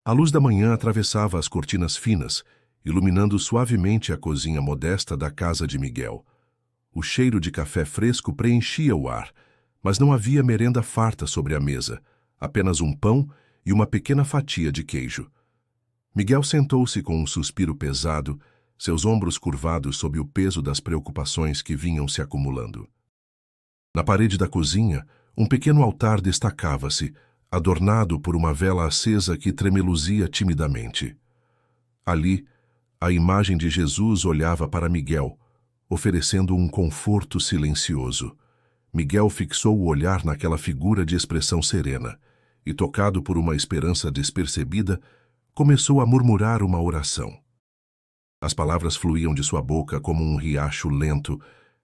A luz da manhã atravessava as cortinas finas, iluminando suavemente a cozinha modesta da casa de Miguel. O cheiro de café fresco preenchia o ar, mas não havia merenda farta sobre a mesa, apenas um pão e uma pequena fatia de queijo. Miguel sentou-se com um suspiro pesado, seus ombros curvados sob o peso das preocupações que vinham se acumulando. Na parede da cozinha, um pequeno altar destacava-se, adornado por uma vela acesa que tremeluzia timidamente. Ali, a imagem de Jesus olhava para Miguel, oferecendo um conforto silencioso. Miguel fixou o olhar naquela figura de expressão serena e, tocado por uma esperança despercebida, começou a murmurar uma oração. As palavras fluíam de sua boca como um riacho lento,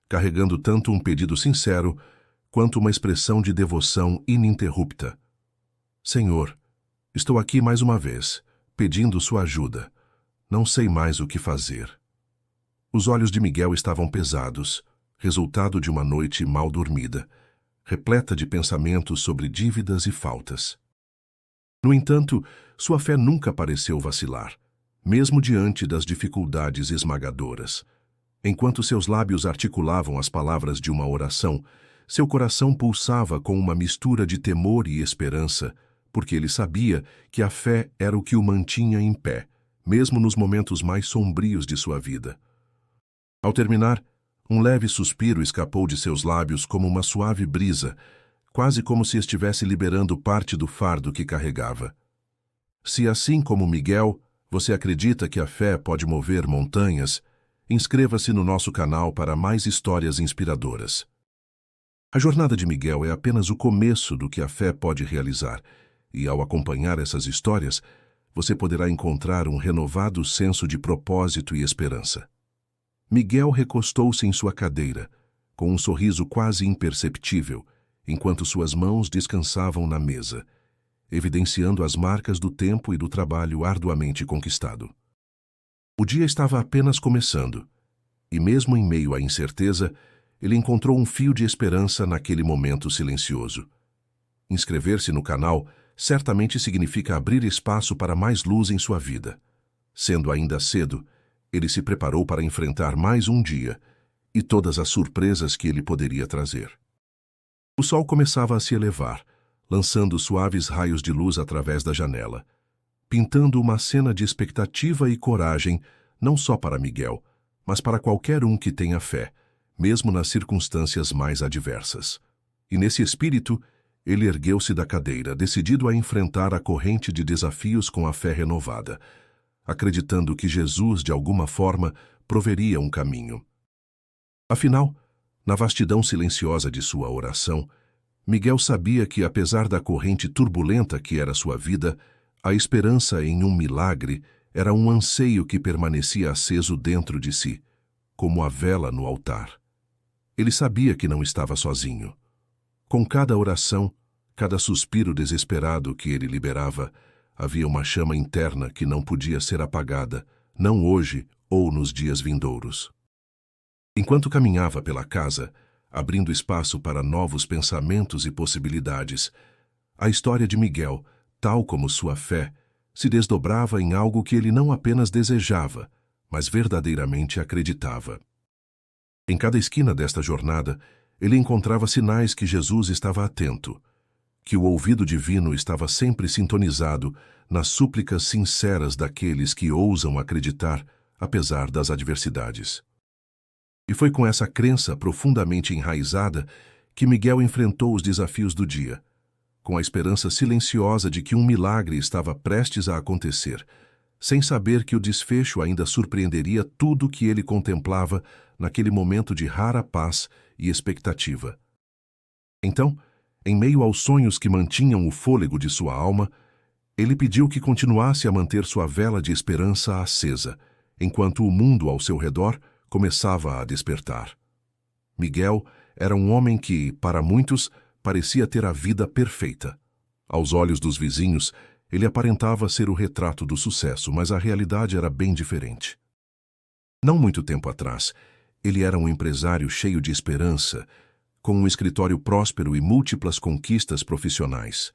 carregando tanto um pedido sincero quanto uma expressão de devoção ininterrupta. Senhor, estou aqui mais uma vez, pedindo sua ajuda. Não sei mais o que fazer. Os olhos de Miguel estavam pesados, resultado de uma noite mal dormida, repleta de pensamentos sobre dívidas e faltas. No entanto, sua fé nunca pareceu vacilar, mesmo diante das dificuldades esmagadoras. Enquanto seus lábios articulavam as palavras de uma oração, seu coração pulsava com uma mistura de temor e esperança, porque ele sabia que a fé era o que o mantinha em pé, mesmo nos momentos mais sombrios de sua vida. Ao terminar, um leve suspiro escapou de seus lábios como uma suave brisa, quase como se estivesse liberando parte do fardo que carregava. Se assim como Miguel, você acredita que a fé pode mover montanhas, inscreva-se no nosso canal para mais histórias inspiradoras. A jornada de Miguel é apenas o começo do que a fé pode realizar, e ao acompanhar essas histórias, você poderá encontrar um renovado senso de propósito e esperança. Miguel recostou-se em sua cadeira, com um sorriso quase imperceptível, enquanto suas mãos descansavam na mesa, evidenciando as marcas do tempo e do trabalho arduamente conquistado. O dia estava apenas começando, e mesmo em meio à incerteza, ele encontrou um fio de esperança naquele momento silencioso. Inscrever-se no canal certamente significa abrir espaço para mais luz em sua vida. Sendo ainda cedo, ele se preparou para enfrentar mais um dia e todas as surpresas que ele poderia trazer. O sol começava a se elevar, lançando suaves raios de luz através da janela, pintando uma cena de expectativa e coragem não só para Miguel, mas para qualquer um que tenha fé, mesmo nas circunstâncias mais adversas. E nesse espírito, ele ergueu-se da cadeira, decidido a enfrentar a corrente de desafios com a fé renovada, acreditando que Jesus, de alguma forma, proveria um caminho. Afinal, na vastidão silenciosa de sua oração, Miguel sabia que, apesar da corrente turbulenta que era sua vida, a esperança em um milagre era um anseio que permanecia aceso dentro de si, como a vela no altar. Ele sabia que não estava sozinho. Com cada oração, cada suspiro desesperado que ele liberava, havia uma chama interna que não podia ser apagada, não hoje ou nos dias vindouros. Enquanto caminhava pela casa, abrindo espaço para novos pensamentos e possibilidades, a história de Miguel, tal como sua fé, se desdobrava em algo que ele não apenas desejava, mas verdadeiramente acreditava. Em cada esquina desta jornada, ele encontrava sinais que Jesus estava atento, que o ouvido divino estava sempre sintonizado nas súplicas sinceras daqueles que ousam acreditar, apesar das adversidades. E foi com essa crença profundamente enraizada que Miguel enfrentou os desafios do dia, com a esperança silenciosa de que um milagre estava prestes a acontecer, sem saber que o desfecho ainda surpreenderia tudo o que ele contemplava naquele momento de rara paz e expectativa. Então, em meio aos sonhos que mantinham o fôlego de sua alma, ele pediu que continuasse a manter sua vela de esperança acesa, enquanto o mundo ao seu redor começava a despertar. Miguel era um homem que, para muitos, parecia ter a vida perfeita. Aos olhos dos vizinhos, ele aparentava ser o retrato do sucesso, mas a realidade era bem diferente. Não muito tempo atrás, ele era um empresário cheio de esperança, com um escritório próspero e múltiplas conquistas profissionais.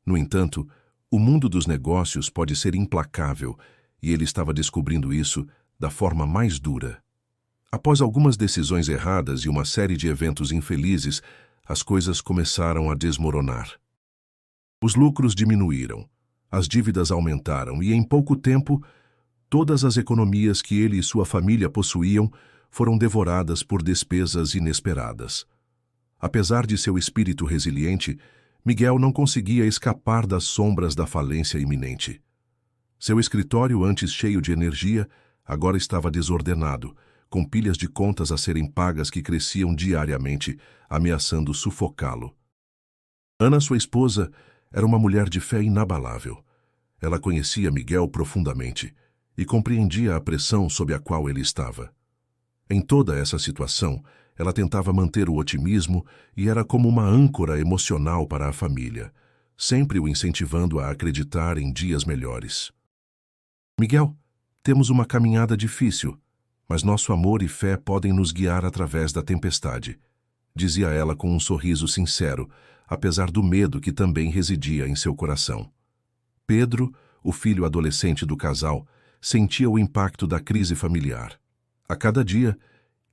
No entanto, O mundo dos negócios pode ser implacável, e ele estava descobrindo isso da forma mais dura. Após algumas decisões erradas e uma série de eventos infelizes, as coisas começaram a desmoronar. Os lucros diminuíram, as dívidas aumentaram e, em pouco tempo, todas as economias que ele e sua família possuíam foram devoradas por despesas inesperadas. Apesar de seu espírito resiliente, Miguel não conseguia escapar das sombras da falência iminente. Seu escritório, antes cheio de energia, agora estava desordenado, com pilhas de contas a serem pagas que cresciam diariamente, ameaçando sufocá-lo. Ana, sua esposa, era uma mulher de fé inabalável. Ela conhecia Miguel profundamente e compreendia a pressão sob a qual ele estava. Em toda essa situação, ela tentava manter o otimismo e era como uma âncora emocional para a família, sempre o incentivando a acreditar em dias melhores. Miguel, temos uma caminhada difícil, mas nosso amor e fé podem nos guiar através da tempestade, dizia ela com um sorriso sincero, apesar do medo que também residia em seu coração. Pedro, o filho adolescente do casal, sentia o impacto da crise familiar. A cada dia,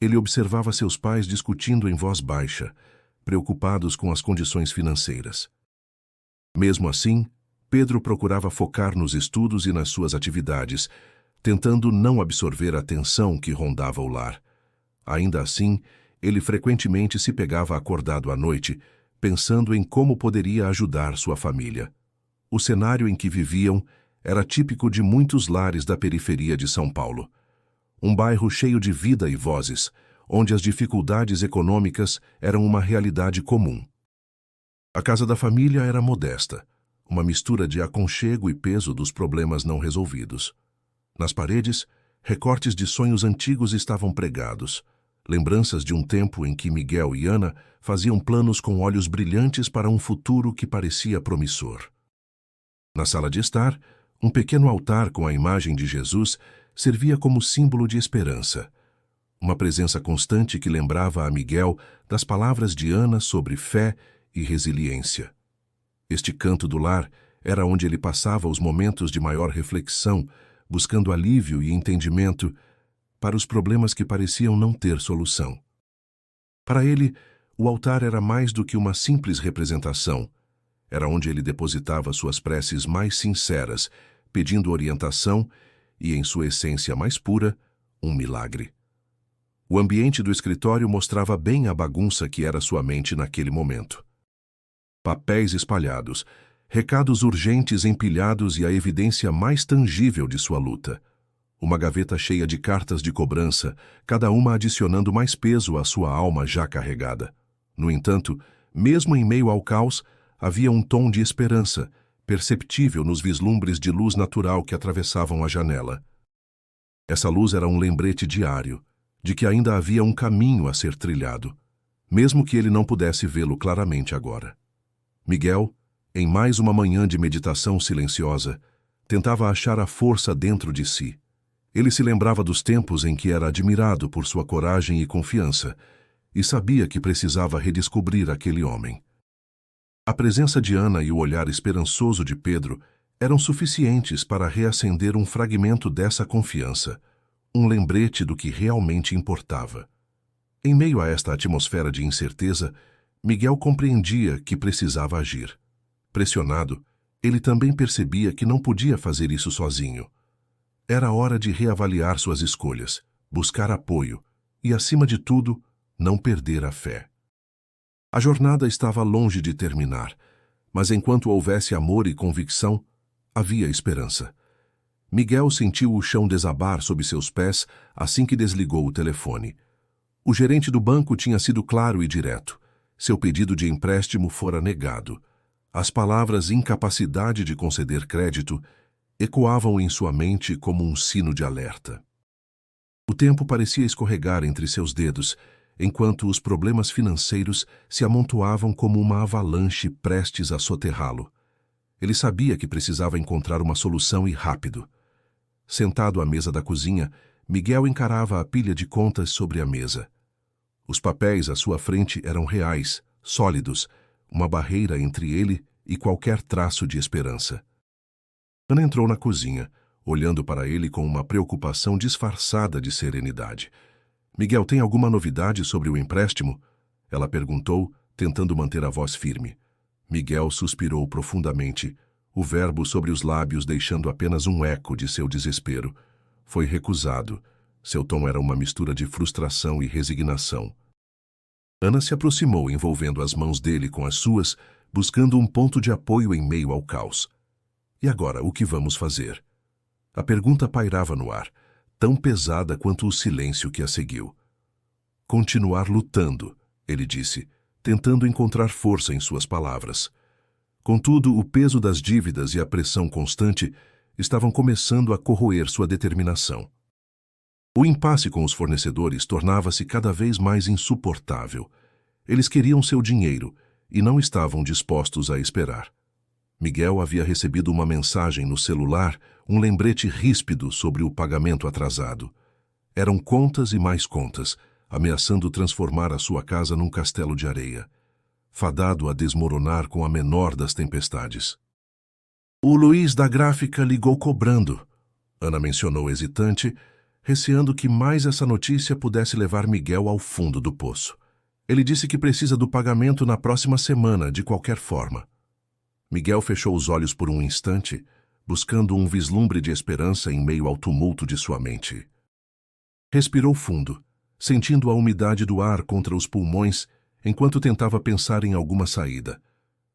ele observava seus pais discutindo em voz baixa, preocupados com as condições financeiras. Mesmo assim, Pedro procurava focar nos estudos e nas suas atividades, tentando não absorver a tensão que rondava o lar. Ainda assim, ele frequentemente se pegava acordado à noite, pensando em como poderia ajudar sua família. O cenário em que viviam era típico de muitos lares da periferia de São Paulo. Um bairro cheio de vida e vozes, onde as dificuldades econômicas eram uma realidade comum. A casa da família era modesta, uma mistura de aconchego e peso dos problemas não resolvidos. Nas paredes, recortes de sonhos antigos estavam pregados, lembranças de um tempo em que Miguel e Ana faziam planos com olhos brilhantes para um futuro que parecia promissor. Na sala de estar, um pequeno altar com a imagem de Jesus servia como símbolo de esperança, uma presença constante que lembrava a Miguel das palavras de Ana sobre fé e resiliência. Este canto do lar era onde ele passava os momentos de maior reflexão, buscando alívio e entendimento para os problemas que pareciam não ter solução. Para ele, o altar era mais do que uma simples representação. Era onde ele depositava suas preces mais sinceras, pedindo orientação e, em sua essência mais pura, um milagre. O ambiente do escritório mostrava bem a bagunça que era sua mente naquele momento. Papéis espalhados, recados urgentes empilhados e a evidência mais tangível de sua luta. Uma gaveta cheia de cartas de cobrança, cada uma adicionando mais peso à sua alma já carregada. No entanto, mesmo em meio ao caos, havia um tom de esperança, perceptível nos vislumbres de luz natural que atravessavam a janela. Essa luz era um lembrete diário, de que ainda havia um caminho a ser trilhado, mesmo que ele não pudesse vê-lo claramente agora. Miguel, em mais uma manhã de meditação silenciosa, tentava achar a força dentro de si. Ele se lembrava dos tempos em que era admirado por sua coragem e confiança, e sabia que precisava redescobrir aquele homem. A presença de Ana e o olhar esperançoso de Pedro eram suficientes para reacender um fragmento dessa confiança, um lembrete do que realmente importava. Em meio a esta atmosfera de incerteza, Miguel compreendia que precisava agir. Pressionado, ele também percebia que não podia fazer isso sozinho. Era hora de reavaliar suas escolhas, buscar apoio e, acima de tudo, não perder a fé. A jornada estava longe de terminar, mas enquanto houvesse amor e convicção, havia esperança. Miguel sentiu o chão desabar sob seus pés assim que desligou o telefone. O gerente do banco tinha sido claro e direto. Seu pedido de empréstimo fora negado. As palavras incapacidade de conceder crédito ecoavam em sua mente como um sino de alerta. O tempo parecia escorregar entre seus dedos, enquanto os problemas financeiros se amontoavam como uma avalanche prestes a soterrá-lo. Ele sabia que precisava encontrar uma solução e rápido. Sentado à mesa da cozinha, Miguel encarava a pilha de contas sobre a mesa. Os papéis à sua frente eram reais, sólidos, uma barreira entre ele e qualquer traço de esperança. Ana entrou na cozinha, olhando para ele com uma preocupação disfarçada de serenidade. Miguel, tem alguma novidade sobre o empréstimo? Ela perguntou, tentando manter a voz firme. Miguel suspirou profundamente, o verbo sobre os lábios deixando apenas um eco de seu desespero. Foi recusado. Seu tom era uma mistura de frustração e resignação. Ana se aproximou, envolvendo as mãos dele com as suas, buscando um ponto de apoio em meio ao caos. E agora, o que vamos fazer? A pergunta pairava no ar, tão pesada quanto o silêncio que a seguiu. Continuar lutando, ele disse, tentando encontrar força em suas palavras. Contudo, o peso das dívidas e a pressão constante estavam começando a corroer sua determinação. O impasse com os fornecedores tornava-se cada vez mais insuportável. Eles queriam seu dinheiro e não estavam dispostos a esperar. Miguel havia recebido uma mensagem no celular, um lembrete ríspido sobre o pagamento atrasado. Eram contas e mais contas, ameaçando transformar a sua casa num castelo de areia, fadado a desmoronar com a menor das tempestades. O Luiz da gráfica ligou cobrando, Ana mencionou hesitante, receando que mais essa notícia pudesse levar Miguel ao fundo do poço. Ele disse que precisa do pagamento na próxima semana, de qualquer forma. Miguel fechou os olhos por um instante, buscando um vislumbre de esperança em meio ao tumulto de sua mente. Respirou fundo, sentindo a umidade do ar contra os pulmões, enquanto tentava pensar em alguma saída.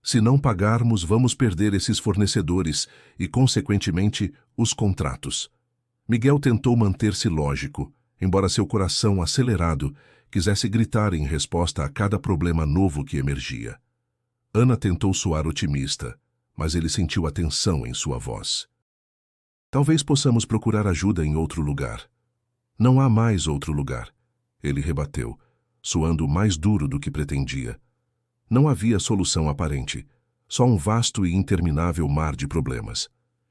Se não pagarmos, vamos perder esses fornecedores e, consequentemente, os contratos. Miguel tentou manter-se lógico, embora seu coração acelerado quisesse gritar em resposta a cada problema novo que emergia. Ana tentou soar otimista, mas ele sentiu a tensão em sua voz. Talvez possamos procurar ajuda em outro lugar. Não há mais outro lugar, ele rebateu, soando mais duro do que pretendia. Não havia solução aparente, só um vasto e interminável mar de problemas.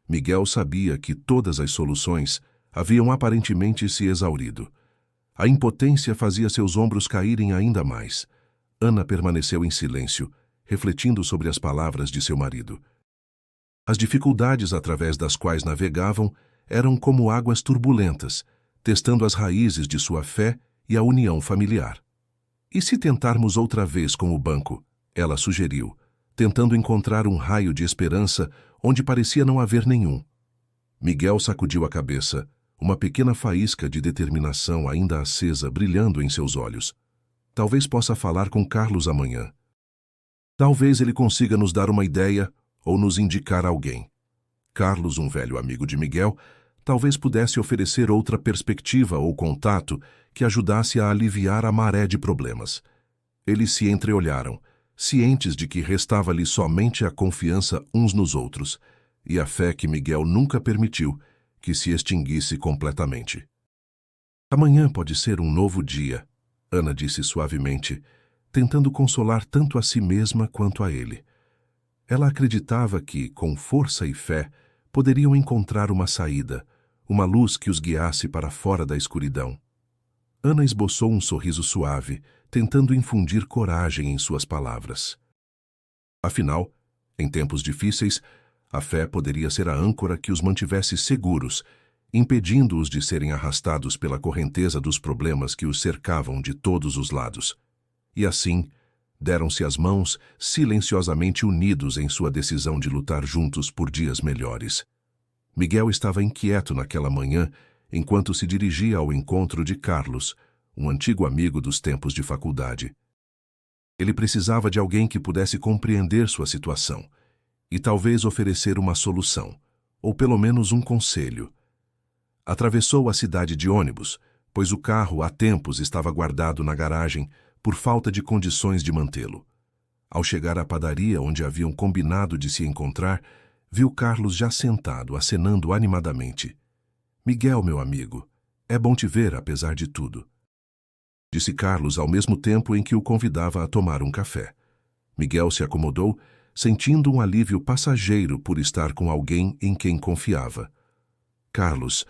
Miguel sabia que todas as soluções haviam aparentemente se exaurido. A impotência fazia seus ombros caírem ainda mais. Ana permaneceu em silêncio, refletindo sobre as palavras de seu marido. As dificuldades através das quais navegavam eram como águas turbulentas, testando as raízes de sua fé e a união familiar. E se tentarmos outra vez com o banco? Ela sugeriu, tentando encontrar um raio de esperança onde parecia não haver nenhum. Miguel sacudiu a cabeça, uma pequena faísca de determinação ainda acesa brilhando em seus olhos. Talvez possa falar com Carlos amanhã. Talvez ele consiga nos dar uma ideia ou nos indicar alguém. Carlos, um velho amigo de Miguel, talvez pudesse oferecer outra perspectiva ou contato que ajudasse a aliviar a maré de problemas. Eles se entreolharam, cientes de que restava-lhes somente a confiança uns nos outros e a fé que Miguel nunca permitiu que se extinguisse completamente. Amanhã pode ser um novo dia, Ana disse suavemente, tentando consolar tanto a si mesma quanto a ele. Ela acreditava que, com força e fé, poderiam encontrar uma saída, uma luz que os guiasse para fora da escuridão. Ana esboçou um sorriso suave, tentando infundir coragem em suas palavras. Afinal, em tempos difíceis, a fé poderia ser a âncora que os mantivesse seguros, impedindo-os de serem arrastados pela correnteza dos problemas que os cercavam de todos os lados. E assim, deram-se as mãos, silenciosamente unidos em sua decisão de lutar juntos por dias melhores. Miguel estava inquieto naquela manhã, enquanto se dirigia ao encontro de Carlos, um antigo amigo dos tempos de faculdade. Ele precisava de alguém que pudesse compreender sua situação e talvez oferecer uma solução, ou pelo menos um conselho. Atravessou a cidade de ônibus, pois o carro há tempos estava guardado na garagem por falta de condições de mantê-lo. Ao chegar à padaria onde haviam combinado de se encontrar, viu Carlos já sentado, acenando animadamente. Miguel, meu amigo, é bom te ver apesar de tudo, disse Carlos ao mesmo tempo em que o convidava a tomar um café. Miguel se acomodou, sentindo um alívio passageiro por estar com alguém em quem confiava. Carlos,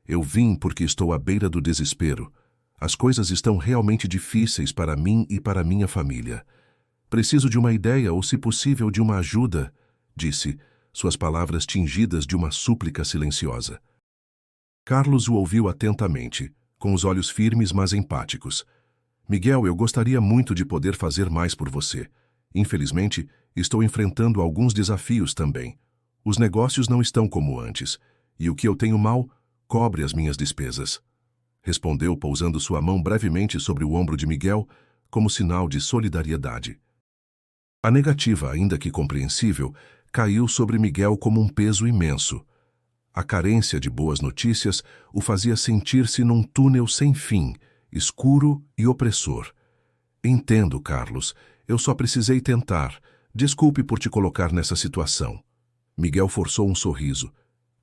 eu vim porque estou à beira do desespero. As coisas estão realmente difíceis para mim e para minha família. Preciso de uma ideia ou, se possível, de uma ajuda, disse, suas palavras tingidas de uma súplica silenciosa. Carlos o ouviu atentamente, com os olhos firmes mas empáticos. Miguel, eu gostaria muito de poder fazer mais por você. Infelizmente, estou enfrentando alguns desafios também. Os negócios não estão como antes, e o que eu tenho mal cobre as minhas despesas. Respondeu, pousando sua mão brevemente sobre o ombro de Miguel, como sinal de solidariedade. A negativa, ainda que compreensível, caiu sobre Miguel como um peso imenso. A carência de boas notícias o fazia sentir-se num túnel sem fim, escuro e opressor. Entendo, Carlos. Eu só precisei tentar. Desculpe por te colocar nessa situação. Miguel forçou um sorriso,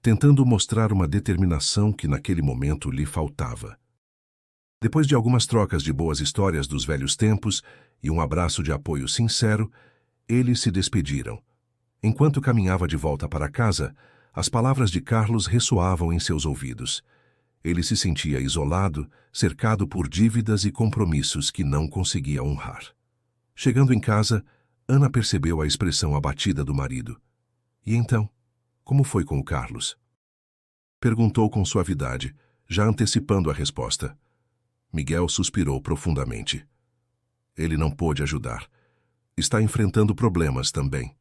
tentando mostrar uma determinação que naquele momento lhe faltava. Depois de algumas trocas de boas histórias dos velhos tempos e um abraço de apoio sincero, eles se despediram. Enquanto caminhava de volta para casa, as palavras de Carlos ressoavam em seus ouvidos. Ele se sentia isolado, cercado por dívidas e compromissos que não conseguia honrar. Chegando em casa, Ana percebeu a expressão abatida do marido. E então, como foi com o Carlos? Perguntou com suavidade, já antecipando a resposta. Miguel suspirou profundamente. Ele não pôde ajudar. Está enfrentando problemas também.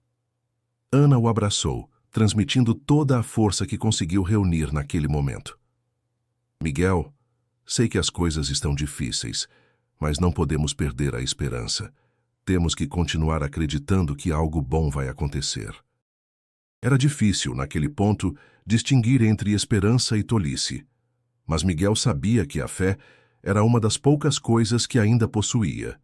Ana o abraçou, transmitindo toda a força que conseguiu reunir naquele momento. Miguel, sei que as coisas estão difíceis, mas não podemos perder a esperança. Temos que continuar acreditando que algo bom vai acontecer. Era difícil, naquele ponto, distinguir entre esperança e tolice. Mas Miguel sabia que a fé era uma das poucas coisas que ainda possuía.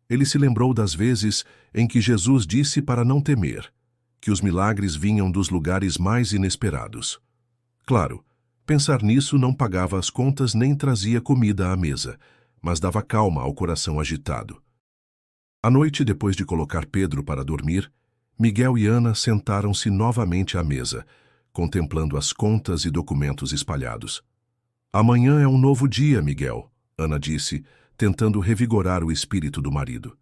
Ele se lembrou das vezes em que Jesus disse para não temer, que os milagres vinham dos lugares mais inesperados. Claro, pensar nisso não pagava as contas nem trazia comida à mesa, mas dava calma ao coração agitado. À noite, depois de colocar Pedro para dormir, Miguel e Ana sentaram-se novamente à mesa, contemplando as contas e documentos espalhados. Amanhã é um novo dia, Miguel, Ana disse, tentando revigorar o espírito do marido.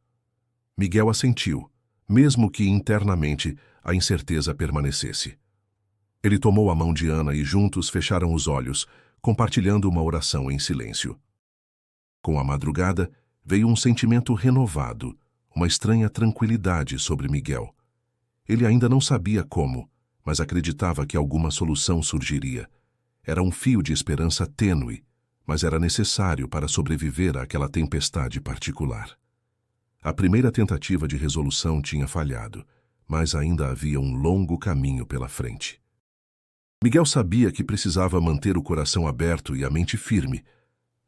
Miguel assentiu, mesmo que internamente a incerteza permanecesse. Ele tomou a mão de Ana e juntos fecharam os olhos, compartilhando uma oração em silêncio. Com a madrugada, veio um sentimento renovado, uma estranha tranquilidade sobre Miguel. Ele ainda não sabia como, mas acreditava que alguma solução surgiria. Era um fio de esperança tênue, mas era necessário para sobreviver àquela tempestade particular. A primeira tentativa de resolução tinha falhado, mas ainda havia um longo caminho pela frente. Miguel sabia que precisava manter o coração aberto e a mente firme.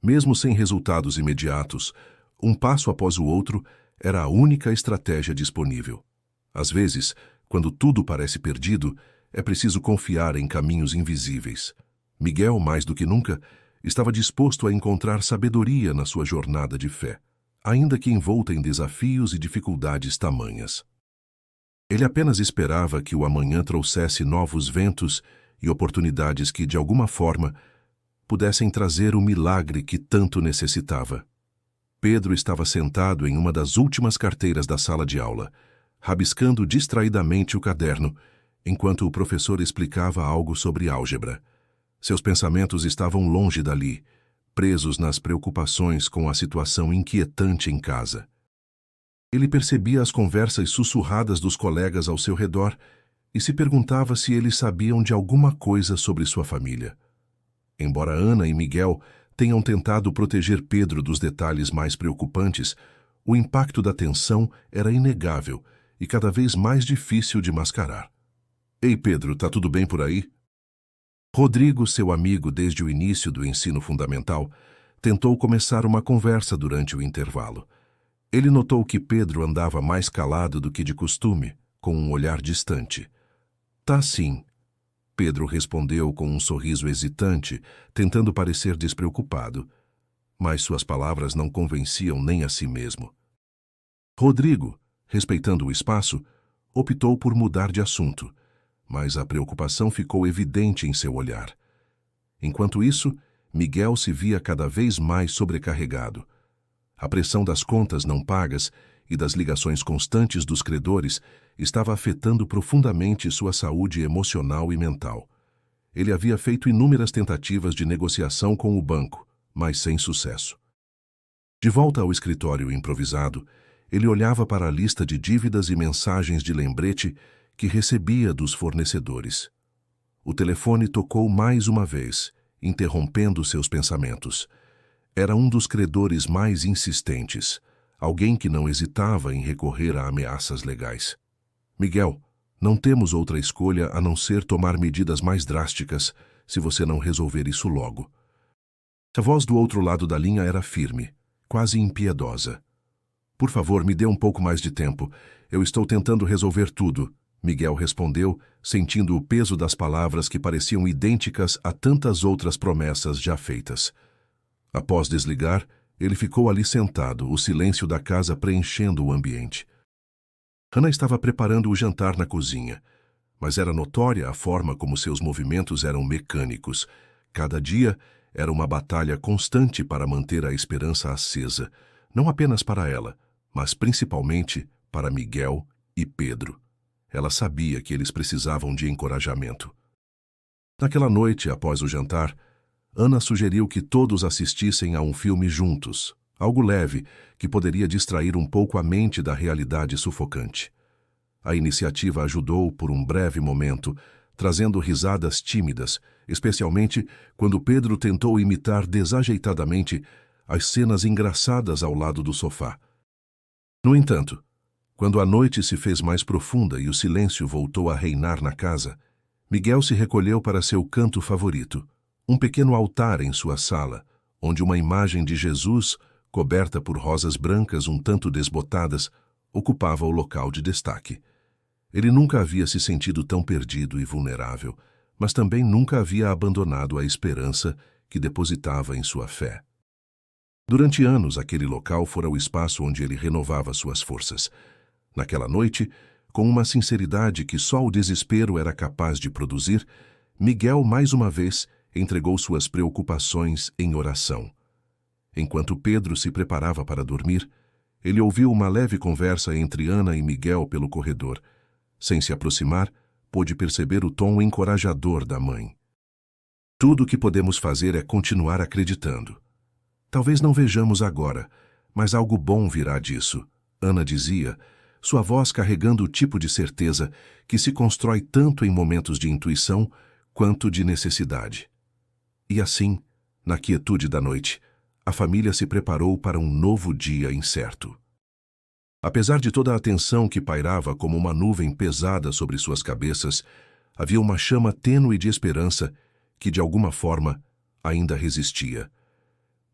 Mesmo sem resultados imediatos, um passo após o outro era a única estratégia disponível. Às vezes, quando tudo parece perdido, é preciso confiar em caminhos invisíveis. Miguel, mais do que nunca, estava disposto a encontrar sabedoria na sua jornada de fé, ainda que envolta em desafios e dificuldades tamanhas. Ele apenas esperava que o amanhã trouxesse novos ventos e oportunidades que, de alguma forma, pudessem trazer o milagre que tanto necessitava. Pedro estava sentado em uma das últimas carteiras da sala de aula, rabiscando distraidamente o caderno, enquanto o professor explicava algo sobre álgebra. Seus pensamentos estavam longe dali, presos nas preocupações com a situação inquietante em casa. Ele percebia as conversas sussurradas dos colegas ao seu redor e se perguntava se eles sabiam de alguma coisa sobre sua família. Embora Ana e Miguel tenham tentado proteger Pedro dos detalhes mais preocupantes, o impacto da tensão era inegável e cada vez mais difícil de mascarar. Ei, Pedro, tá tudo bem por aí? Rodrigo, seu amigo desde o início do ensino fundamental, tentou começar uma conversa durante o intervalo. Ele notou que Pedro andava mais calado do que de costume, com um olhar distante. Tá sim, Pedro respondeu com um sorriso hesitante, tentando parecer despreocupado. Mas suas palavras não convenciam nem a si mesmo. Rodrigo, respeitando o espaço, optou por mudar de assunto, mas a preocupação ficou evidente em seu olhar. Enquanto isso, Miguel se via cada vez mais sobrecarregado. A pressão das contas não pagas e das ligações constantes dos credores estava afetando profundamente sua saúde emocional e mental. Ele havia feito inúmeras tentativas de negociação com o banco, mas sem sucesso. De volta ao escritório improvisado, ele olhava para a lista de dívidas e mensagens de lembrete que recebia dos fornecedores. O telefone tocou mais uma vez, interrompendo seus pensamentos. Era um dos credores mais insistentes, alguém que não hesitava em recorrer a ameaças legais. Miguel, não temos outra escolha a não ser tomar medidas mais drásticas se você não resolver isso logo. A voz do outro lado da linha era firme, quase impiedosa. Por favor, me dê um pouco mais de tempo. Eu estou tentando resolver tudo, Miguel respondeu, sentindo o peso das palavras que pareciam idênticas a tantas outras promessas já feitas. Após desligar, ele ficou ali sentado, o silêncio da casa preenchendo o ambiente. Hannah estava preparando o jantar na cozinha, mas era notória a forma como seus movimentos eram mecânicos. Cada dia era uma batalha constante para manter a esperança acesa, não apenas para ela, mas principalmente para Miguel e Pedro. Ela sabia que eles precisavam de encorajamento. Naquela noite, após o jantar, Ana sugeriu que todos assistissem a um filme juntos, algo leve que poderia distrair um pouco a mente da realidade sufocante. A iniciativa ajudou por um breve momento, trazendo risadas tímidas, especialmente quando Pedro tentou imitar desajeitadamente as cenas engraçadas ao lado do sofá. No entanto, quando a noite se fez mais profunda e o silêncio voltou a reinar na casa, Miguel se recolheu para seu canto favorito, um pequeno altar em sua sala, onde uma imagem de Jesus, coberta por rosas brancas um tanto desbotadas, ocupava o local de destaque. Ele nunca havia se sentido tão perdido e vulnerável, mas também nunca havia abandonado a esperança que depositava em sua fé. Durante anos, aquele local fora o espaço onde ele renovava suas forças. Naquela noite, com uma sinceridade que só o desespero era capaz de produzir, Miguel, mais uma vez, entregou suas preocupações em oração. Enquanto Pedro se preparava para dormir, ele ouviu uma leve conversa entre Ana e Miguel pelo corredor. Sem se aproximar, pôde perceber o tom encorajador da mãe. Tudo o que podemos fazer é continuar acreditando. Talvez não vejamos agora, mas algo bom virá disso, Ana dizia, sua voz carregando o tipo de certeza que se constrói tanto em momentos de intuição quanto de necessidade. E assim, na quietude da noite, a família se preparou para um novo dia incerto. Apesar de toda a tensão que pairava como uma nuvem pesada sobre suas cabeças, havia uma chama tênue de esperança que, de alguma forma, ainda resistia.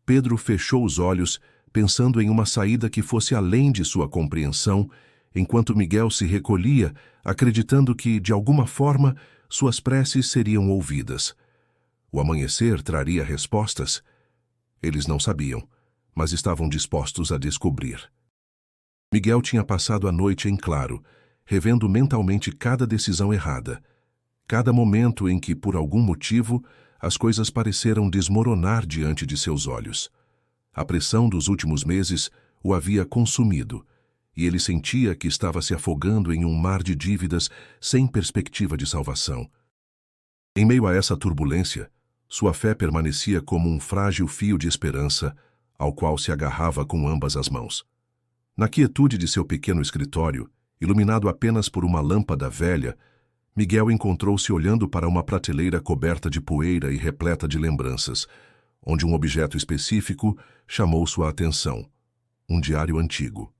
Pedro fechou os olhos, pensando em uma saída que fosse além de sua compreensão, enquanto Miguel se recolhia, acreditando que, de alguma forma, suas preces seriam ouvidas. O amanhecer traria respostas? Eles não sabiam, mas estavam dispostos a descobrir. Miguel tinha passado a noite em claro, revendo mentalmente cada decisão errada, cada momento em que, por algum motivo, as coisas pareceram desmoronar diante de seus olhos. A pressão dos últimos meses o havia consumido, e ele sentia que estava se afogando em um mar de dívidas sem perspectiva de salvação. Em meio a essa turbulência, sua fé permanecia como um frágil fio de esperança, ao qual se agarrava com ambas as mãos. Na quietude de seu pequeno escritório, iluminado apenas por uma lâmpada velha, Miguel encontrou-se olhando para uma prateleira coberta de poeira e repleta de lembranças, onde um objeto específico chamou sua atenção: um diário antigo.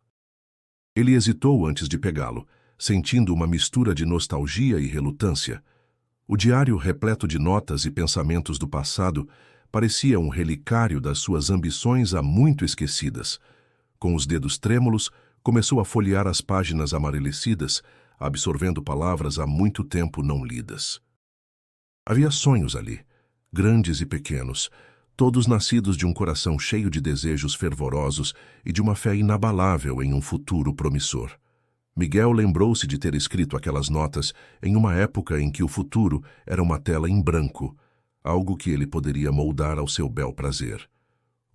Ele hesitou antes de pegá-lo, sentindo uma mistura de nostalgia e relutância. O diário, repleto de notas e pensamentos do passado, parecia um relicário das suas ambições há muito esquecidas. Com os dedos trêmulos, começou a folhear as páginas amarelecidas, absorvendo palavras há muito tempo não lidas. Havia sonhos ali, grandes e pequenos, todos nascidos de um coração cheio de desejos fervorosos e de uma fé inabalável em um futuro promissor. Miguel lembrou-se de ter escrito aquelas notas em uma época em que o futuro era uma tela em branco, algo que ele poderia moldar ao seu bel prazer.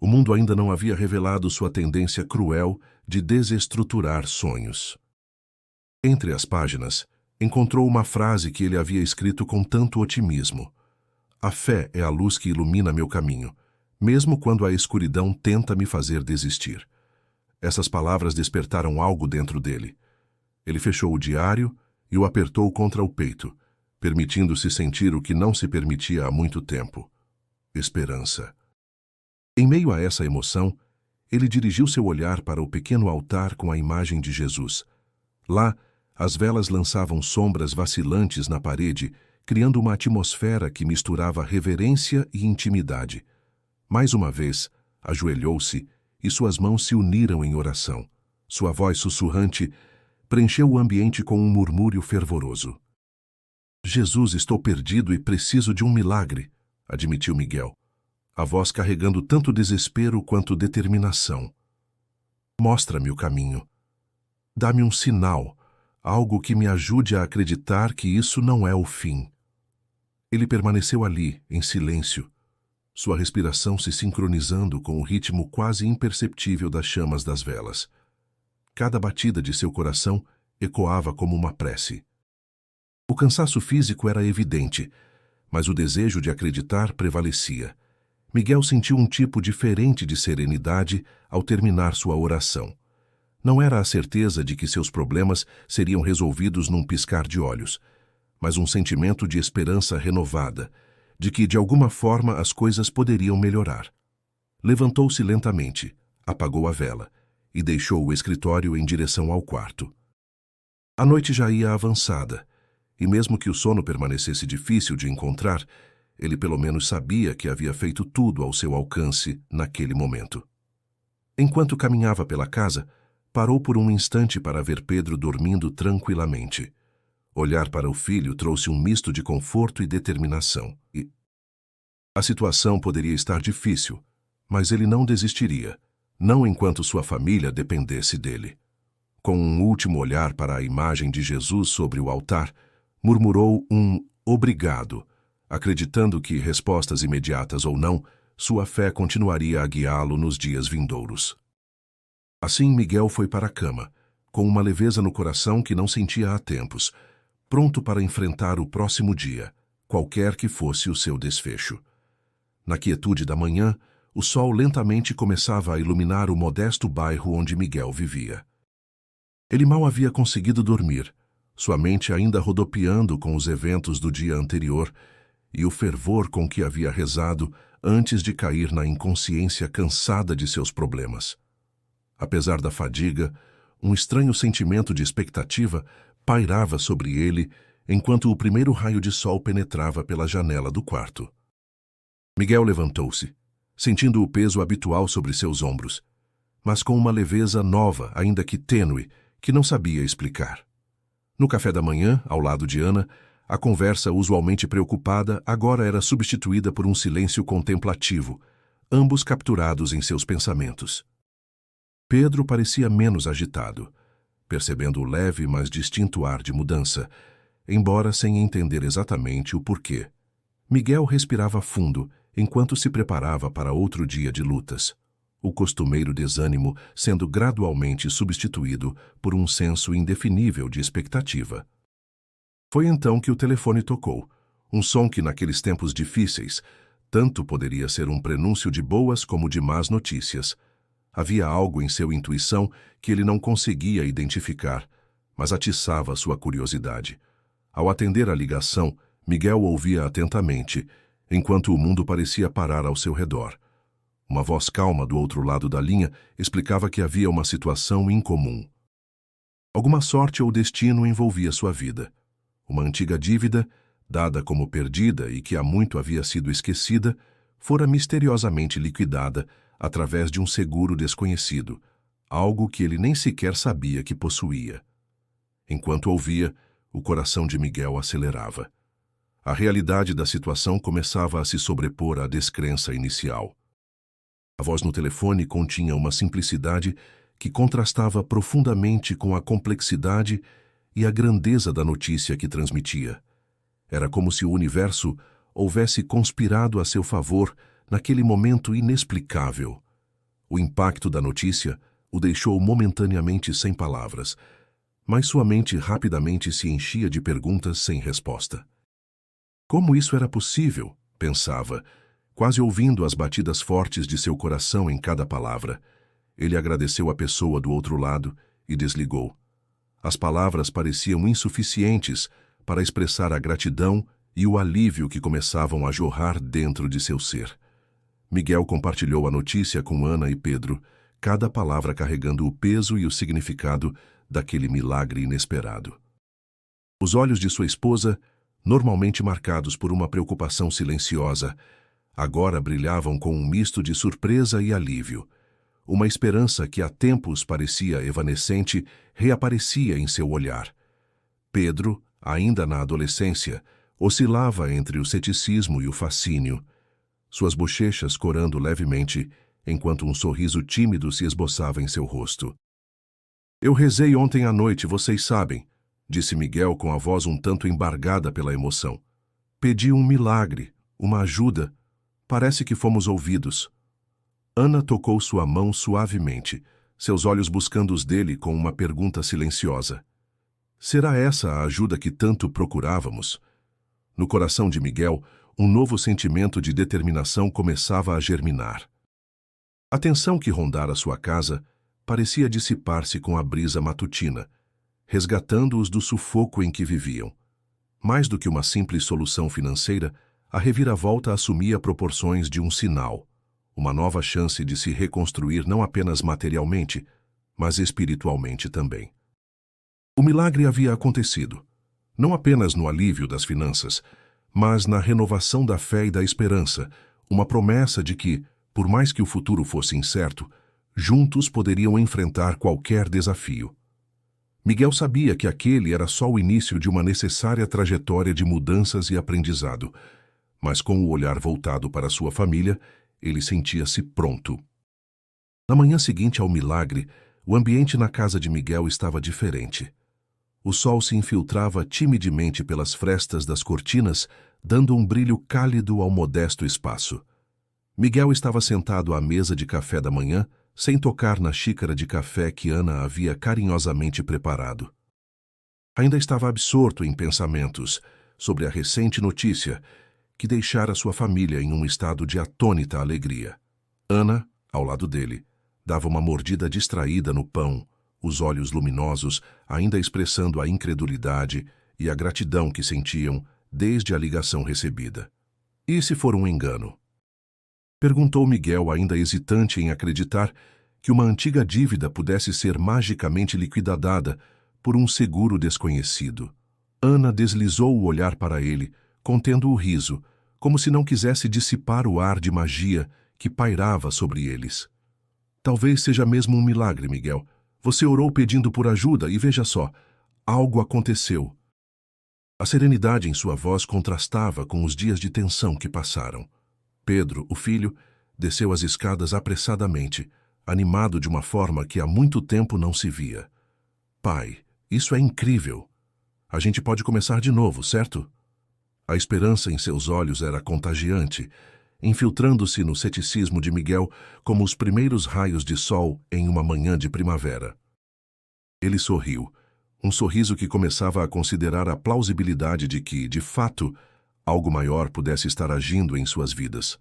O mundo ainda não havia revelado sua tendência cruel de desestruturar sonhos. Entre as páginas, encontrou uma frase que ele havia escrito com tanto otimismo: "A fé é a luz que ilumina meu caminho, mesmo quando a escuridão tenta me fazer desistir." Essas palavras despertaram algo dentro dele. Ele fechou o diário e o apertou contra o peito, permitindo-se sentir o que não se permitia há muito tempo: esperança. Em meio a essa emoção, ele dirigiu seu olhar para o pequeno altar com a imagem de Jesus. Lá, as velas lançavam sombras vacilantes na parede, criando uma atmosfera que misturava reverência e intimidade. Mais uma vez, ajoelhou-se e suas mãos se uniram em oração. Sua voz sussurrante preencheu o ambiente com um murmúrio fervoroso. "Jesus, estou perdido e preciso de um milagre", admitiu Miguel, a voz carregando tanto desespero quanto determinação. "Mostra-me o caminho. Dá-me um sinal, algo que me ajude a acreditar que isso não é o fim." Ele permaneceu ali, em silêncio, sua respiração se sincronizando com o ritmo quase imperceptível das chamas das velas. Cada batida de seu coração ecoava como uma prece. O cansaço físico era evidente, mas o desejo de acreditar prevalecia. Miguel sentiu um tipo diferente de serenidade ao terminar sua oração. Não era a certeza de que seus problemas seriam resolvidos num piscar de olhos, mas um sentimento de esperança renovada, de que, de alguma forma, as coisas poderiam melhorar. Levantou-se lentamente, apagou a vela e deixou o escritório em direção ao quarto. A noite já ia avançada, e mesmo que o sono permanecesse difícil de encontrar, ele pelo menos sabia que havia feito tudo ao seu alcance naquele momento. Enquanto caminhava pela casa, parou por um instante para ver Pedro dormindo tranquilamente. Olhar para o filho trouxe um misto de conforto e determinação. A situação poderia estar difícil, mas ele não desistiria, não enquanto sua família dependesse dele. Com um último olhar para a imagem de Jesus sobre o altar, murmurou um obrigado, acreditando que, respostas imediatas ou não, sua fé continuaria a guiá-lo nos dias vindouros. Assim, Miguel foi para a cama, com uma leveza no coração que não sentia há tempos, pronto para enfrentar o próximo dia, qualquer que fosse o seu desfecho. Na quietude da manhã, o sol lentamente começava a iluminar o modesto bairro onde Miguel vivia. Ele mal havia conseguido dormir, sua mente ainda rodopiando com os eventos do dia anterior e o fervor com que havia rezado antes de cair na inconsciência cansada de seus problemas. Apesar da fadiga, um estranho sentimento de expectativa pairava sobre ele enquanto o primeiro raio de sol penetrava pela janela do quarto. Miguel levantou-se, sentindo o peso habitual sobre seus ombros, mas com uma leveza nova, ainda que tênue, que não sabia explicar. No café da manhã, ao lado de Ana, a conversa usualmente preocupada agora era substituída por um silêncio contemplativo, ambos capturados em seus pensamentos. Pedro parecia menos agitado, percebendo o leve, mas distinto ar de mudança, embora sem entender exatamente o porquê. Miguel respirava fundo enquanto se preparava para outro dia de lutas, o costumeiro desânimo sendo gradualmente substituído por um senso indefinível de expectativa. Foi então que o telefone tocou, um som que naqueles tempos difíceis tanto poderia ser um prenúncio de boas como de más notícias. Havia algo em sua intuição que ele não conseguia identificar, mas atiçava sua curiosidade. Ao atender a ligação, Miguel ouvia atentamente, enquanto o mundo parecia parar ao seu redor. Uma voz calma do outro lado da linha explicava que havia uma situação incomum. Alguma sorte ou destino envolvia sua vida. Uma antiga dívida, dada como perdida e que há muito havia sido esquecida, fora misteriosamente liquidada através de um seguro desconhecido, algo que ele nem sequer sabia que possuía. Enquanto ouvia, o coração de Miguel acelerava. A realidade da situação começava a se sobrepor à descrença inicial. A voz no telefone continha uma simplicidade que contrastava profundamente com a complexidade e a grandeza da notícia que transmitia. Era como se o universo houvesse conspirado a seu favor naquele momento inexplicável, O impacto da notícia o deixou momentaneamente sem palavras, mas sua mente rapidamente se enchia de perguntas sem resposta. Como isso era possível? Pensava, quase ouvindo as batidas fortes de seu coração em cada palavra. Ele agradeceu à pessoa do outro lado e desligou. As palavras pareciam insuficientes para expressar a gratidão e o alívio que começavam a jorrar dentro de seu ser. Miguel compartilhou a notícia com Ana e Pedro, cada palavra carregando o peso e o significado daquele milagre inesperado. Os olhos de sua esposa, normalmente marcados por uma preocupação silenciosa, agora brilhavam com um misto de surpresa e alívio. Uma esperança que há tempos parecia evanescente reaparecia em seu olhar. Pedro, ainda na adolescência, oscilava entre o ceticismo e o fascínio, suas bochechas corando levemente, enquanto um sorriso tímido se esboçava em seu rosto. "Eu rezei ontem à noite, vocês sabem", disse Miguel com a voz um tanto embargada pela emoção. "Pedi um milagre, uma ajuda. Parece que fomos ouvidos." Ana tocou sua mão suavemente, seus olhos buscando os dele com uma pergunta silenciosa. Será essa a ajuda que tanto procurávamos? No coração de Miguel, um novo sentimento de determinação começava a germinar. A tensão que rondara sua casa parecia dissipar-se com a brisa matutina, resgatando-os do sufoco em que viviam. Mais do que uma simples solução financeira, a reviravolta assumia proporções de um sinal, uma nova chance de se reconstruir não apenas materialmente, mas espiritualmente também. O milagre havia acontecido, não apenas no alívio das finanças, mas na renovação da fé e da esperança, uma promessa de que, por mais que o futuro fosse incerto, juntos poderiam enfrentar qualquer desafio. Miguel sabia que aquele era só o início de uma necessária trajetória de mudanças e aprendizado, mas com o olhar voltado para sua família, ele sentia-se pronto. Na manhã seguinte ao milagre, o ambiente na casa de Miguel estava diferente. O sol se infiltrava timidamente pelas frestas das cortinas, dando um brilho cálido ao modesto espaço. Miguel estava sentado à mesa de café da manhã, sem tocar na xícara de café que Ana havia carinhosamente preparado. Ainda estava absorto em pensamentos sobre a recente notícia que deixara sua família em um estado de atônita alegria. Ana, ao lado dele, dava uma mordida distraída no pão, os olhos luminosos ainda expressando a incredulidade e a gratidão que sentiam desde a ligação recebida. E se for um engano? Perguntou Miguel, ainda hesitante em acreditar que uma antiga dívida pudesse ser magicamente liquidada por um seguro desconhecido. Ana deslizou o olhar para ele, contendo o riso, como se não quisesse dissipar o ar de magia que pairava sobre eles. Talvez seja mesmo um milagre, Miguel. Você orou pedindo por ajuda e veja só, algo aconteceu. A serenidade em sua voz contrastava com os dias de tensão que passaram. Pedro, o filho, desceu as escadas apressadamente, animado de uma forma que há muito tempo não se via. "Pai, isso é incrível. A gente pode começar de novo, certo?" A esperança em seus olhos era contagiante, infiltrando-se no ceticismo de Miguel como os primeiros raios de sol em uma manhã de primavera. Ele sorriu, um sorriso que começava a considerar a plausibilidade de que, de fato, algo maior pudesse estar agindo em suas vidas.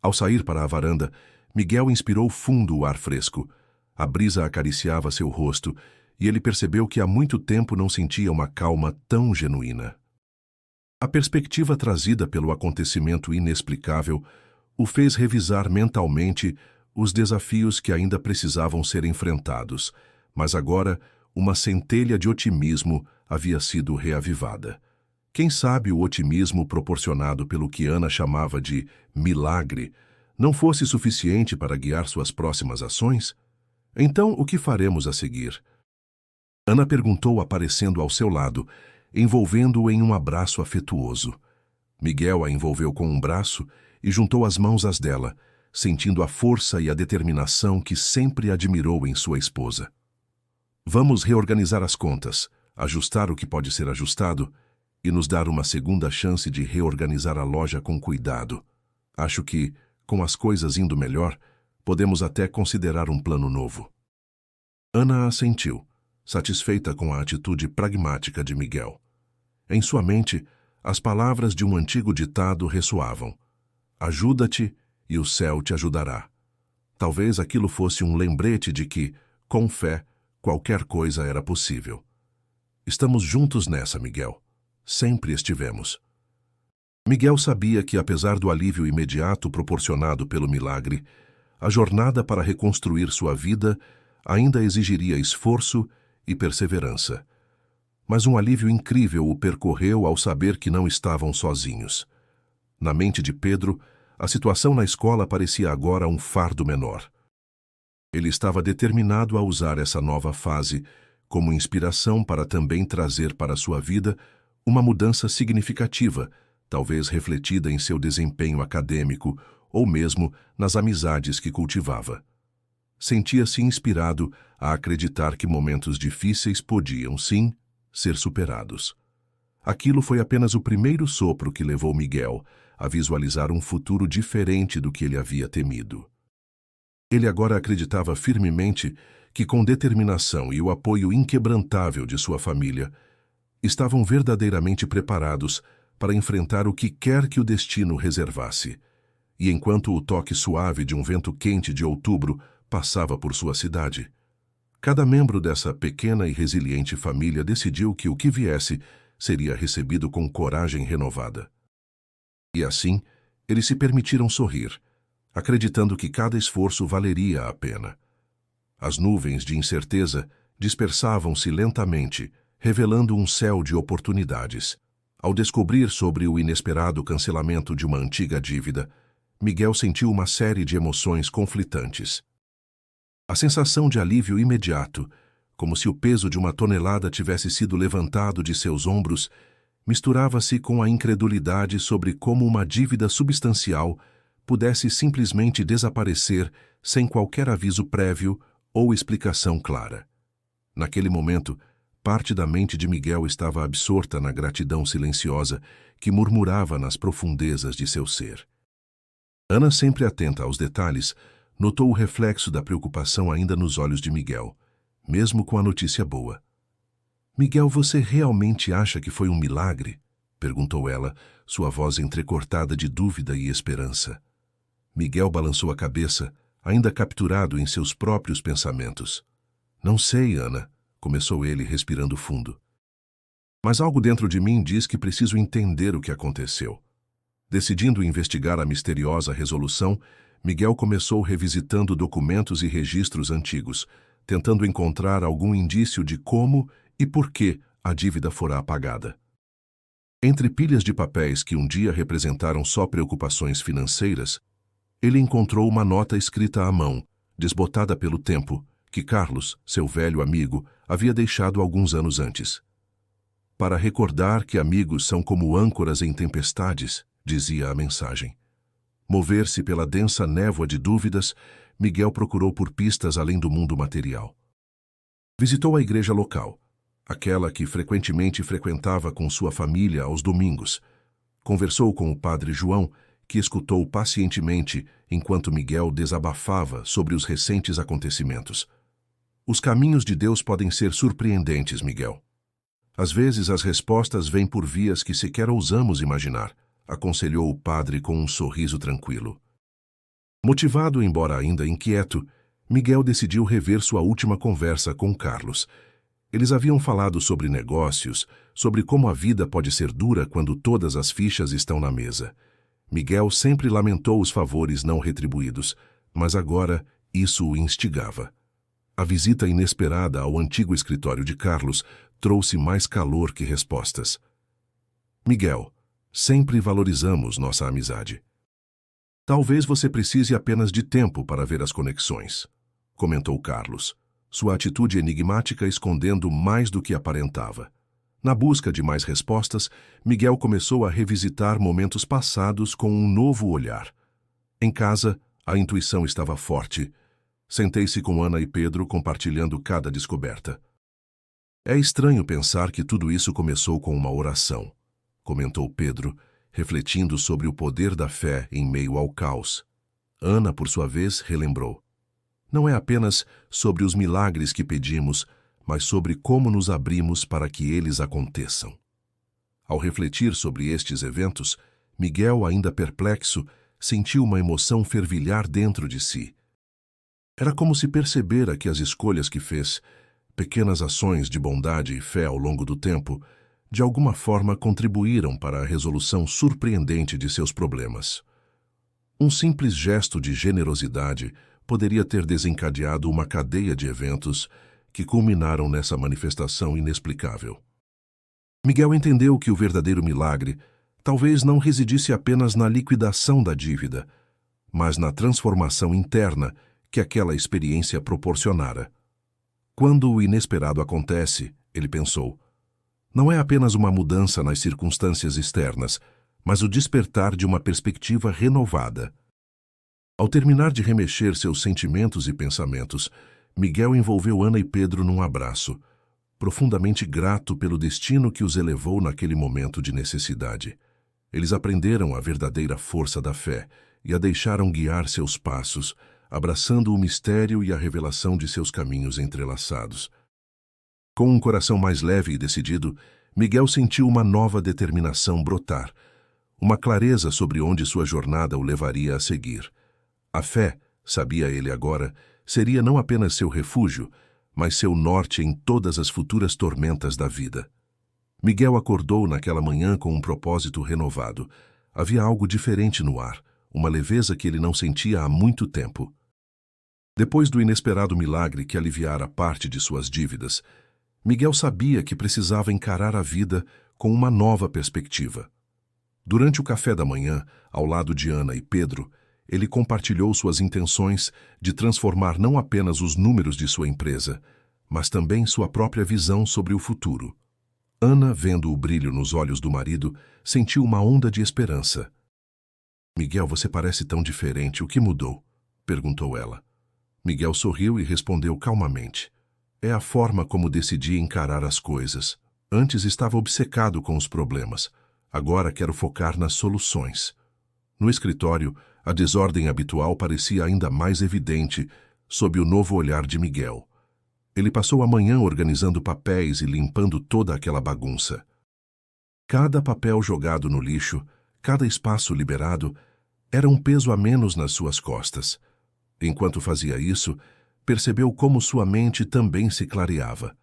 Ao sair para a varanda, Miguel inspirou fundo o ar fresco. A brisa acariciava seu rosto e ele percebeu que há muito tempo não sentia uma calma tão genuína. A perspectiva trazida pelo acontecimento inexplicável o fez revisar mentalmente os desafios que ainda precisavam ser enfrentados, mas agora uma centelha de otimismo havia sido reavivada. Quem sabe o otimismo proporcionado pelo que Ana chamava de milagre não fosse suficiente para guiar suas próximas ações? Então, o que faremos a seguir? Ana perguntou, aparecendo ao seu lado, envolvendo-o em um abraço afetuoso. Miguel a envolveu com um braço e juntou as mãos às dela, sentindo a força e a determinação que sempre admirou em sua esposa. "Vamos reorganizar as contas, ajustar o que pode ser ajustado e nos dar uma segunda chance de reorganizar a loja com cuidado. Acho que, com as coisas indo melhor, Podemos até considerar um plano novo. Ana assentiu, satisfeita com a atitude pragmática de Miguel. Em sua mente, as palavras de um antigo ditado ressoavam: ajuda-te e o céu te ajudará. Talvez aquilo fosse um lembrete de que, com fé, qualquer coisa era possível. Estamos juntos nessa, Miguel. Sempre estivemos. Miguel sabia que, apesar do alívio imediato proporcionado pelo milagre, a jornada para reconstruir sua vida ainda exigiria esforço e perseverança. Mas um alívio incrível o percorreu ao saber que não estavam sozinhos. Na mente de Pedro, a situação na escola parecia agora um fardo menor. Ele estava determinado a usar essa nova fase como inspiração para também trazer para sua vida uma mudança significativa, talvez refletida em seu desempenho acadêmico ou mesmo nas amizades que cultivava. Sentia-se inspirado a acreditar que momentos difíceis podiam, sim, ser superados. Aquilo foi apenas o primeiro sopro que levou Miguel a visualizar um futuro diferente do que ele havia temido. Ele agora acreditava firmemente que, com determinação e o apoio inquebrantável de sua família, estavam verdadeiramente preparados para enfrentar o que quer que o destino reservasse. E enquanto o toque suave de um vento quente de outubro passava por sua cidade, cada membro dessa pequena e resiliente família decidiu que o que viesse seria recebido com coragem renovada. E assim, eles se permitiram sorrir, acreditando que cada esforço valeria a pena. As nuvens de incerteza dispersavam-se lentamente, revelando um céu de oportunidades. Ao descobrir sobre o inesperado cancelamento de uma antiga dívida, Miguel sentiu uma série de emoções conflitantes. A sensação de alívio imediato, como se o peso de uma tonelada tivesse sido levantado de seus ombros, misturava-se com a incredulidade sobre como uma dívida substancial pudesse simplesmente desaparecer sem qualquer aviso prévio ou explicação clara. Naquele momento, parte da mente de Miguel estava absorta na gratidão silenciosa que murmurava nas profundezas de seu ser. Ana, sempre atenta aos detalhes, notou o reflexo da preocupação ainda nos olhos de Miguel, mesmo com a notícia boa. «Miguel, você realmente acha que foi um milagre?» perguntou ela, sua voz entrecortada de dúvida e esperança. Miguel balançou a cabeça, ainda capturado em seus próprios pensamentos. «Não sei, Ana», começou ele, respirando fundo. «Mas algo dentro de mim diz que preciso entender o que aconteceu». Decidindo investigar a misteriosa resolução, Miguel começou revisitando documentos e registros antigos, tentando encontrar algum indício de como e por que a dívida fora apagada. Entre pilhas de papéis que um dia representaram só preocupações financeiras, ele encontrou uma nota escrita à mão, desbotada pelo tempo, que Carlos, seu velho amigo, havia deixado alguns anos antes. «Para recordar que amigos são como âncoras em tempestades», dizia a mensagem. Mover-se pela densa névoa de dúvidas, Miguel procurou por pistas além do mundo material. Visitou a igreja local, aquela que frequentemente frequentava com sua família aos domingos. Conversou com o padre João, que escutou pacientemente enquanto Miguel desabafava sobre os recentes acontecimentos. Os caminhos de Deus podem ser surpreendentes, Miguel. Às vezes as respostas vêm por vias que sequer ousamos imaginar, aconselhou o padre com um sorriso tranquilo. Motivado, embora ainda inquieto, Miguel decidiu rever sua última conversa com Carlos. Eles haviam falado sobre negócios, sobre como a vida pode ser dura quando todas as fichas estão na mesa. Miguel sempre lamentou os favores não retribuídos, mas agora isso o instigava. A visita inesperada ao antigo escritório de Carlos trouxe mais calor que respostas. «Miguel, sempre valorizamos nossa amizade. Talvez você precise apenas de tempo para ver as conexões», comentou Carlos, sua atitude enigmática escondendo mais do que aparentava. Na busca de mais respostas, Miguel começou a revisitar momentos passados com um novo olhar. Em casa, a intuição estava forte. Sentei-se com Ana e Pedro compartilhando cada descoberta. «É estranho pensar que tudo isso começou com uma oração», comentou Pedro, refletindo sobre o poder da fé em meio ao caos. Ana, por sua vez, relembrou: não é apenas sobre os milagres que pedimos, mas sobre como nos abrimos para que eles aconteçam. Ao refletir sobre estes eventos, Miguel, ainda perplexo, sentiu uma emoção fervilhar dentro de si. Era como se percebera que as escolhas que fez, pequenas ações de bondade e fé ao longo do tempo, de alguma forma contribuíram para a resolução surpreendente de seus problemas. Um simples gesto de generosidade poderia ter desencadeado uma cadeia de eventos que culminaram nessa manifestação inexplicável. Miguel entendeu que o verdadeiro milagre talvez não residisse apenas na liquidação da dívida, mas na transformação interna que aquela experiência proporcionara. Quando o inesperado acontece, ele pensou, não é apenas uma mudança nas circunstâncias externas, mas o despertar de uma perspectiva renovada. Ao terminar de remexer seus sentimentos e pensamentos, Miguel envolveu Ana e Pedro num abraço, profundamente grato pelo destino que os elevou naquele momento de necessidade. Eles aprenderam a verdadeira força da fé e a deixaram guiar seus passos, abraçando o mistério e a revelação de seus caminhos entrelaçados. Com um coração mais leve e decidido, Miguel sentiu uma nova determinação brotar, uma clareza sobre onde sua jornada o levaria a seguir. A fé, sabia ele agora, seria não apenas seu refúgio, mas seu norte em todas as futuras tormentas da vida. Miguel acordou naquela manhã com um propósito renovado. Havia algo diferente no ar, uma leveza que ele não sentia há muito tempo. Depois do inesperado milagre que aliviara parte de suas dívidas, Miguel sabia que precisava encarar a vida com uma nova perspectiva. Durante o café da manhã, ao lado de Ana e Pedro, ele compartilhou suas intenções de transformar não apenas os números de sua empresa, mas também sua própria visão sobre o futuro. Ana, vendo o brilho nos olhos do marido, sentiu uma onda de esperança. "Miguel, você parece tão diferente. O que mudou?" perguntou ela. Miguel sorriu e respondeu calmamente. "É a forma como decidi encarar as coisas. Antes estava obcecado com os problemas. Agora quero focar nas soluções." No escritório, a desordem habitual parecia ainda mais evidente sob o novo olhar de Miguel. Ele passou a manhã organizando papéis e limpando toda aquela bagunça. Cada papel jogado no lixo, cada espaço liberado, era um peso a menos nas suas costas. Enquanto fazia isso, percebeu como sua mente também se clareava.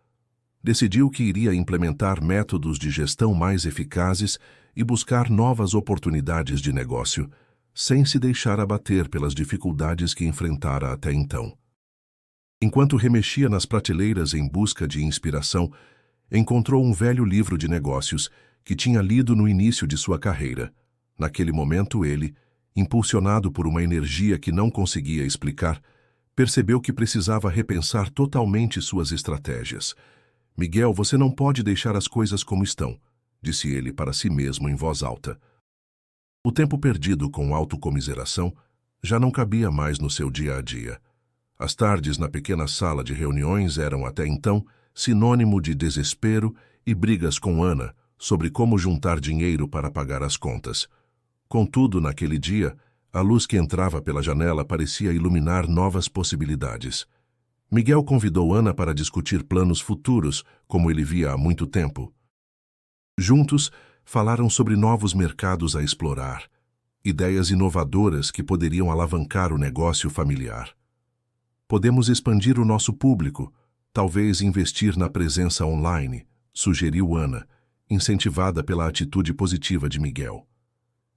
Decidiu que iria implementar métodos de gestão mais eficazes e buscar novas oportunidades de negócio, sem se deixar abater pelas dificuldades que enfrentara até então. Enquanto remexia nas prateleiras em busca de inspiração, encontrou um velho livro de negócios que tinha lido no início de sua carreira. Naquele momento ele, impulsionado por uma energia que não conseguia explicar, percebeu que precisava repensar totalmente suas estratégias. "Miguel, você não pode deixar as coisas como estão", disse ele para si mesmo em voz alta. O tempo perdido com autocomiseração já não cabia mais no seu dia a dia. As tardes na pequena sala de reuniões eram até então sinônimo de desespero e brigas com Ana sobre como juntar dinheiro para pagar as contas. Contudo, naquele dia, a luz que entrava pela janela parecia iluminar novas possibilidades. Miguel convidou Ana para discutir planos futuros, como ele via há muito tempo. Juntos, falaram sobre novos mercados a explorar, ideias inovadoras que poderiam alavancar o negócio familiar. "Podemos expandir o nosso público, talvez investir na presença online", sugeriu Ana, incentivada pela atitude positiva de Miguel.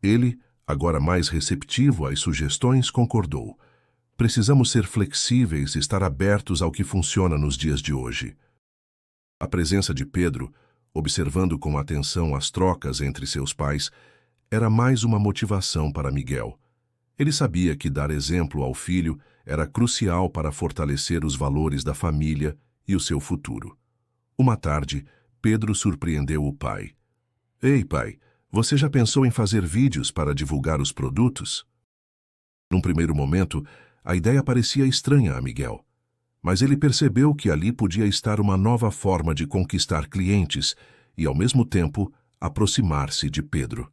Ele, agora mais receptivo às sugestões, concordou. "Precisamos ser flexíveis e estar abertos ao que funciona nos dias de hoje." A presença de Pedro, observando com atenção as trocas entre seus pais, era mais uma motivação para Miguel. Ele sabia que dar exemplo ao filho era crucial para fortalecer os valores da família e o seu futuro. Uma tarde, Pedro surpreendeu o pai. "Ei, pai, você já pensou em fazer vídeos para divulgar os produtos?" Num primeiro momento, a ideia parecia estranha a Miguel, mas ele percebeu que ali podia estar uma nova forma de conquistar clientes e, ao mesmo tempo, aproximar-se de Pedro.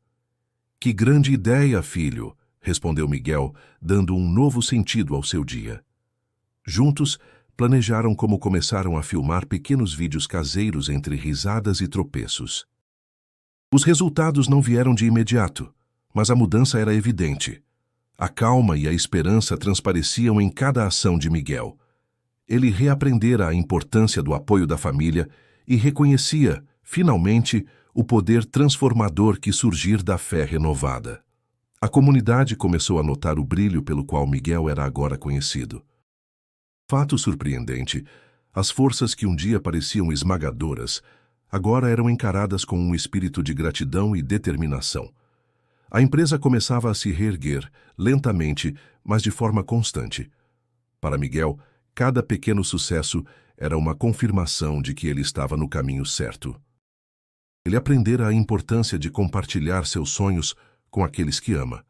"Que grande ideia, filho!" respondeu Miguel, dando um novo sentido ao seu dia. Juntos, planejaram como começaram a filmar pequenos vídeos caseiros entre risadas e tropeços. Os resultados não vieram de imediato, mas a mudança era evidente. A calma e a esperança transpareciam em cada ação de Miguel. Ele reaprendera a importância do apoio da família e reconhecia, finalmente, o poder transformador que surgir da fé renovada. A comunidade começou a notar o brilho pelo qual Miguel era agora conhecido. Fato surpreendente, as forças que um dia pareciam esmagadoras, agora eram encaradas com um espírito de gratidão e determinação. A empresa começava a se reerguer, lentamente, mas de forma constante. Para Miguel, cada pequeno sucesso era uma confirmação de que ele estava no caminho certo. Ele aprendera a importância de compartilhar seus sonhos com aqueles que ama,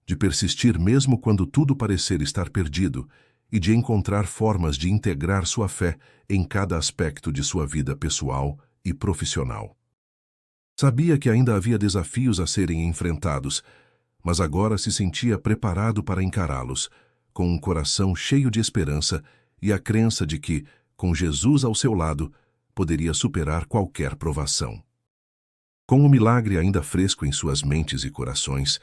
de persistir mesmo quando tudo parecer estar perdido e de encontrar formas de integrar sua fé em cada aspecto de sua vida pessoal e profissional. Sabia que ainda havia desafios a serem enfrentados, mas agora se sentia preparado para encará-los, com um coração cheio de esperança e a crença de que, com Jesus ao seu lado, poderia superar qualquer provação. Com o milagre ainda fresco em suas mentes e corações,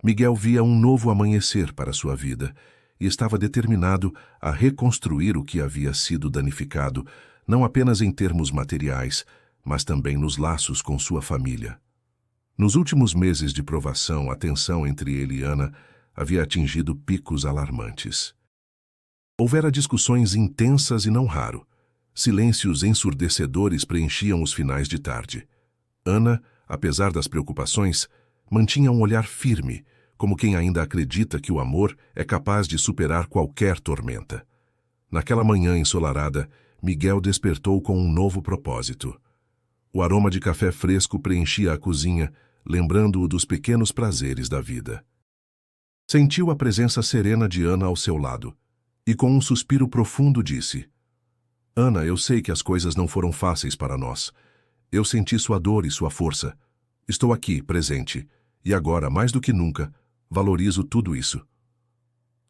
Miguel via um novo amanhecer para sua vida e estava determinado a reconstruir o que havia sido danificado, não apenas em termos materiais, mas também nos laços com sua família. Nos últimos meses de provação, a tensão entre ele e Ana havia atingido picos alarmantes. Houvera discussões intensas e não raro. Silêncios ensurdecedores preenchiam os finais de tarde. Ana, apesar das preocupações, mantinha um olhar firme, como quem ainda acredita que o amor é capaz de superar qualquer tormenta. Naquela manhã ensolarada, Miguel despertou com um novo propósito. O aroma de café fresco preenchia a cozinha, lembrando-o dos pequenos prazeres da vida. Sentiu a presença serena de Ana ao seu lado, e com um suspiro profundo disse: Ana, eu sei que as coisas não foram fáceis para nós. Eu senti sua dor e sua força. Estou aqui, presente, e agora, mais do que nunca, valorizo tudo isso.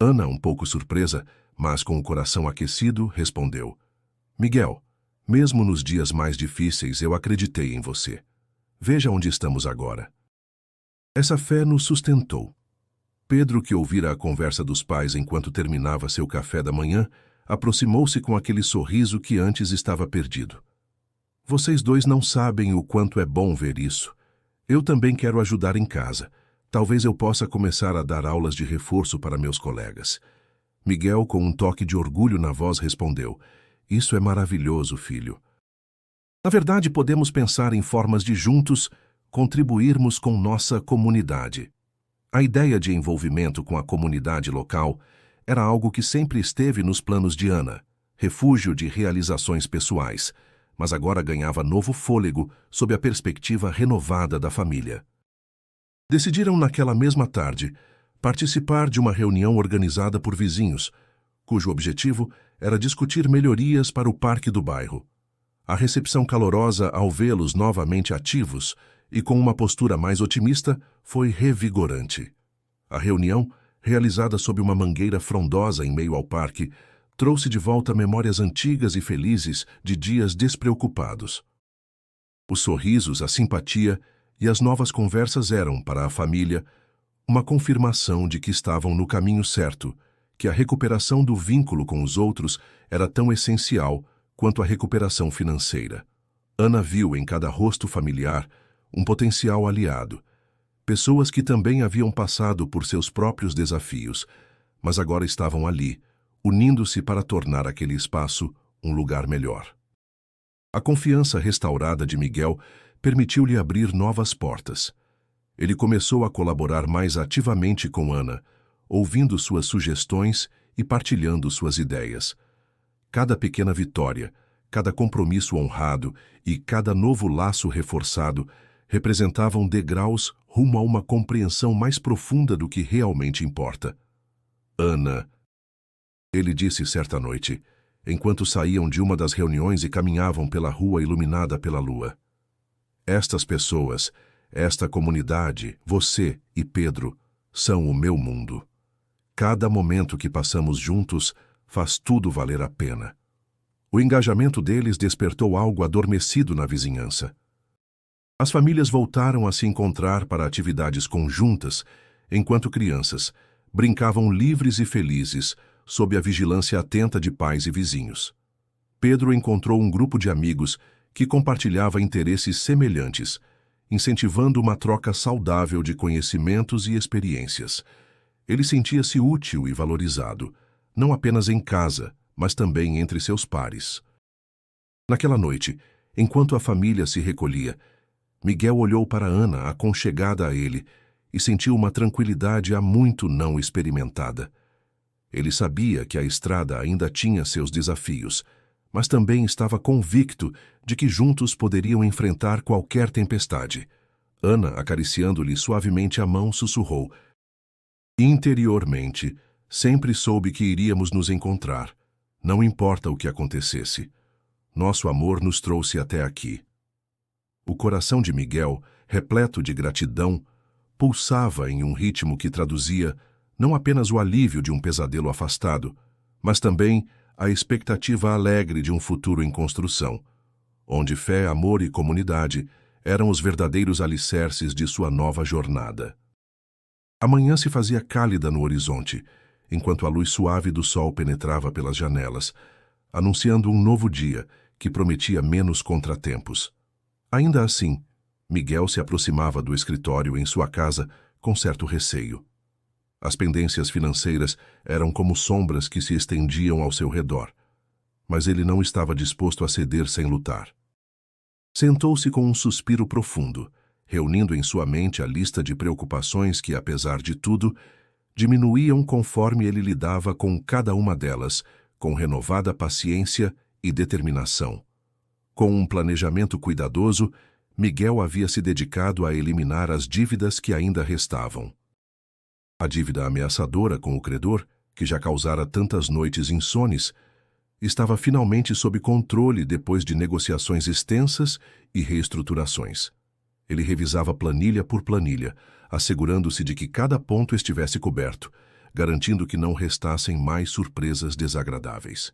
Ana, um pouco surpresa, mas com o coração aquecido, respondeu: Miguel, mesmo nos dias mais difíceis eu acreditei em você. Veja onde estamos agora. Essa fé nos sustentou. Pedro, que ouvira a conversa dos pais enquanto terminava seu café da manhã, aproximou-se com aquele sorriso que antes estava perdido. Vocês dois não sabem o quanto é bom ver isso. Eu também quero ajudar em casa. Talvez eu possa começar a dar aulas de reforço para meus colegas. Miguel, com um toque de orgulho na voz, respondeu: Isso é maravilhoso, filho. Na verdade, podemos pensar em formas de juntos contribuirmos com nossa comunidade. A ideia de envolvimento com a comunidade local era algo que sempre esteve nos planos de Ana, refúgio de realizações pessoais, mas agora ganhava novo fôlego sob a perspectiva renovada da família. Decidiram naquela mesma tarde participar de uma reunião organizada por vizinhos, cujo objetivo era discutir melhorias para o parque do bairro. A recepção calorosa ao vê-los novamente ativos e com uma postura mais otimista foi revigorante. A reunião, realizada sob uma mangueira frondosa em meio ao parque, trouxe de volta memórias antigas e felizes de dias despreocupados. Os sorrisos, a simpatia e as novas conversas eram, para a família, uma confirmação de que estavam no caminho certo, que a recuperação do vínculo com os outros era tão essencial quanto a recuperação financeira. Ana viu em cada rosto familiar um potencial aliado, pessoas que também haviam passado por seus próprios desafios, mas agora estavam ali, unindo-se para tornar aquele espaço um lugar melhor. A confiança restaurada de Miguel permitiu-lhe abrir novas portas. Ele começou a colaborar mais ativamente com Ana, ouvindo suas sugestões e partilhando suas ideias. Cada pequena vitória, cada compromisso honrado e cada novo laço reforçado representavam degraus rumo a uma compreensão mais profunda do que realmente importa. Ana, ele disse certa noite, enquanto saíam de uma das reuniões e caminhavam pela rua iluminada pela lua. Estas pessoas, esta comunidade, você e Pedro, são o meu mundo. Cada momento que passamos juntos faz tudo valer a pena. O engajamento deles despertou algo adormecido na vizinhança. As famílias voltaram a se encontrar para atividades conjuntas, enquanto crianças brincavam livres e felizes sob a vigilância atenta de pais e vizinhos. Pedro encontrou um grupo de amigos que compartilhava interesses semelhantes, incentivando uma troca saudável de conhecimentos e experiências. Ele sentia-se útil e valorizado, não apenas em casa, mas também entre seus pares. Naquela noite, enquanto a família se recolhia, Miguel olhou para Ana, aconchegada a ele, e sentiu uma tranquilidade há muito não experimentada. Ele sabia que a estrada ainda tinha seus desafios, mas também estava convicto de que juntos poderiam enfrentar qualquer tempestade. Ana, acariciando-lhe suavemente a mão, sussurrou: "Interiormente, sempre soube que iríamos nos encontrar. Não importa o que acontecesse. Nosso amor nos trouxe até aqui." O coração de Miguel, repleto de gratidão, pulsava em um ritmo que traduzia não apenas o alívio de um pesadelo afastado, mas também a expectativa alegre de um futuro em construção, onde fé, amor e comunidade eram os verdadeiros alicerces de sua nova jornada. A manhã se fazia cálida no horizonte, enquanto a luz suave do sol penetrava pelas janelas, anunciando um novo dia que prometia menos contratempos. Ainda assim, Miguel se aproximava do escritório em sua casa com certo receio. As pendências financeiras eram como sombras que se estendiam ao seu redor, mas ele não estava disposto a ceder sem lutar. Sentou-se com um suspiro profundo, reunindo em sua mente a lista de preocupações que, apesar de tudo, diminuíam conforme ele lidava com cada uma delas, com renovada paciência e determinação. Com um planejamento cuidadoso, Miguel havia se dedicado a eliminar as dívidas que ainda restavam. A dívida ameaçadora com o credor, que já causara tantas noites insones, estava finalmente sob controle depois de negociações extensas e reestruturações. Ele revisava planilha por planilha, assegurando-se de que cada ponto estivesse coberto, garantindo que não restassem mais surpresas desagradáveis.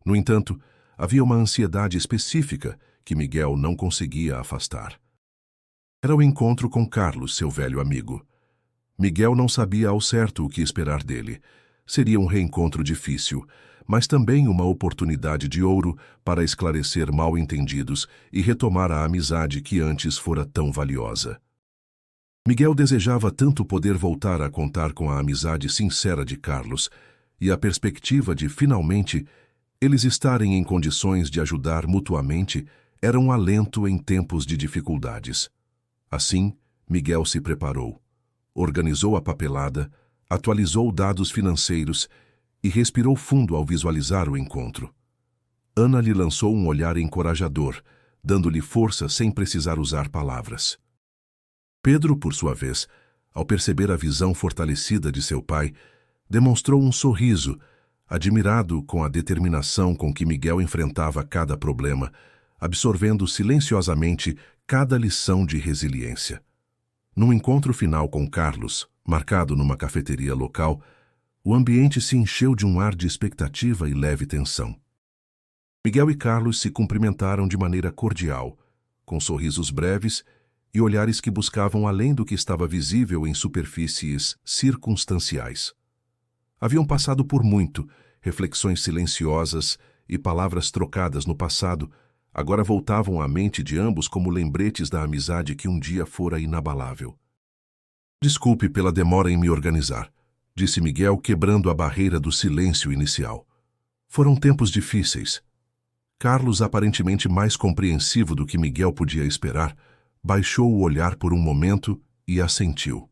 No entanto, havia uma ansiedade específica que Miguel não conseguia afastar. Era o encontro com Carlos, seu velho amigo. Miguel não sabia ao certo o que esperar dele. Seria um reencontro difícil, mas também uma oportunidade de ouro para esclarecer mal-entendidos e retomar a amizade que antes fora tão valiosa. Miguel desejava tanto poder voltar a contar com a amizade sincera de Carlos e a perspectiva de, finalmente, eles estarem em condições de ajudar mutuamente era um alento em tempos de dificuldades. Assim, Miguel se preparou. Organizou a papelada, atualizou dados financeiros e respirou fundo ao visualizar o encontro. Ana lhe lançou um olhar encorajador, dando-lhe força sem precisar usar palavras. Pedro, por sua vez, ao perceber a visão fortalecida de seu pai, demonstrou um sorriso, admirado com a determinação com que Miguel enfrentava cada problema, absorvendo silenciosamente cada lição de resiliência. Num encontro final com Carlos, marcado numa cafeteria local, o ambiente se encheu de um ar de expectativa e leve tensão. Miguel e Carlos se cumprimentaram de maneira cordial, com sorrisos breves e olhares que buscavam além do que estava visível em superfícies circunstanciais. Haviam passado por muito, reflexões silenciosas e palavras trocadas no passado, agora voltavam à mente de ambos como lembretes da amizade que um dia fora inabalável. "Desculpe pela demora em me organizar", disse Miguel, quebrando a barreira do silêncio inicial. Foram tempos difíceis. Carlos, aparentemente mais compreensivo do que Miguel podia esperar, baixou o olhar por um momento e assentiu.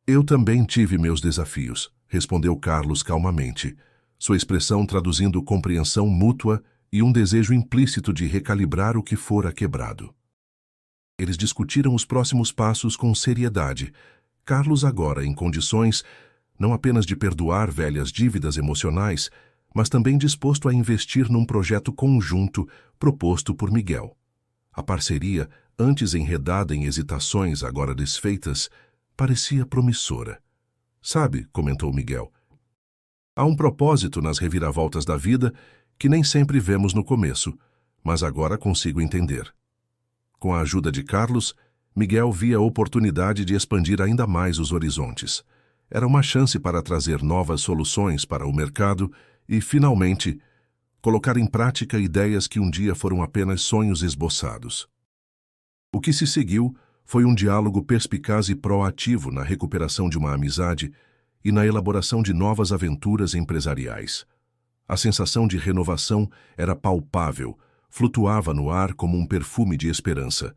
"Eu também tive meus desafios", respondeu Carlos calmamente, sua expressão traduzindo compreensão mútua e um desejo implícito de recalibrar o que fora quebrado. Eles discutiram os próximos passos com seriedade, Carlos agora em condições não apenas de perdoar velhas dívidas emocionais, mas também disposto a investir num projeto conjunto proposto por Miguel. A parceria, antes enredada em hesitações agora desfeitas, parecia promissora. Sabe, comentou Miguel, há um propósito nas reviravoltas da vida que nem sempre vemos no começo, mas agora consigo entender. Com a ajuda de Carlos, Miguel via a oportunidade de expandir ainda mais os horizontes. Era uma chance para trazer novas soluções para o mercado e, finalmente, colocar em prática ideias que um dia foram apenas sonhos esboçados. O que se seguiu foi um diálogo perspicaz e proativo na recuperação de uma amizade e na elaboração de novas aventuras empresariais. A sensação de renovação era palpável, flutuava no ar como um perfume de esperança,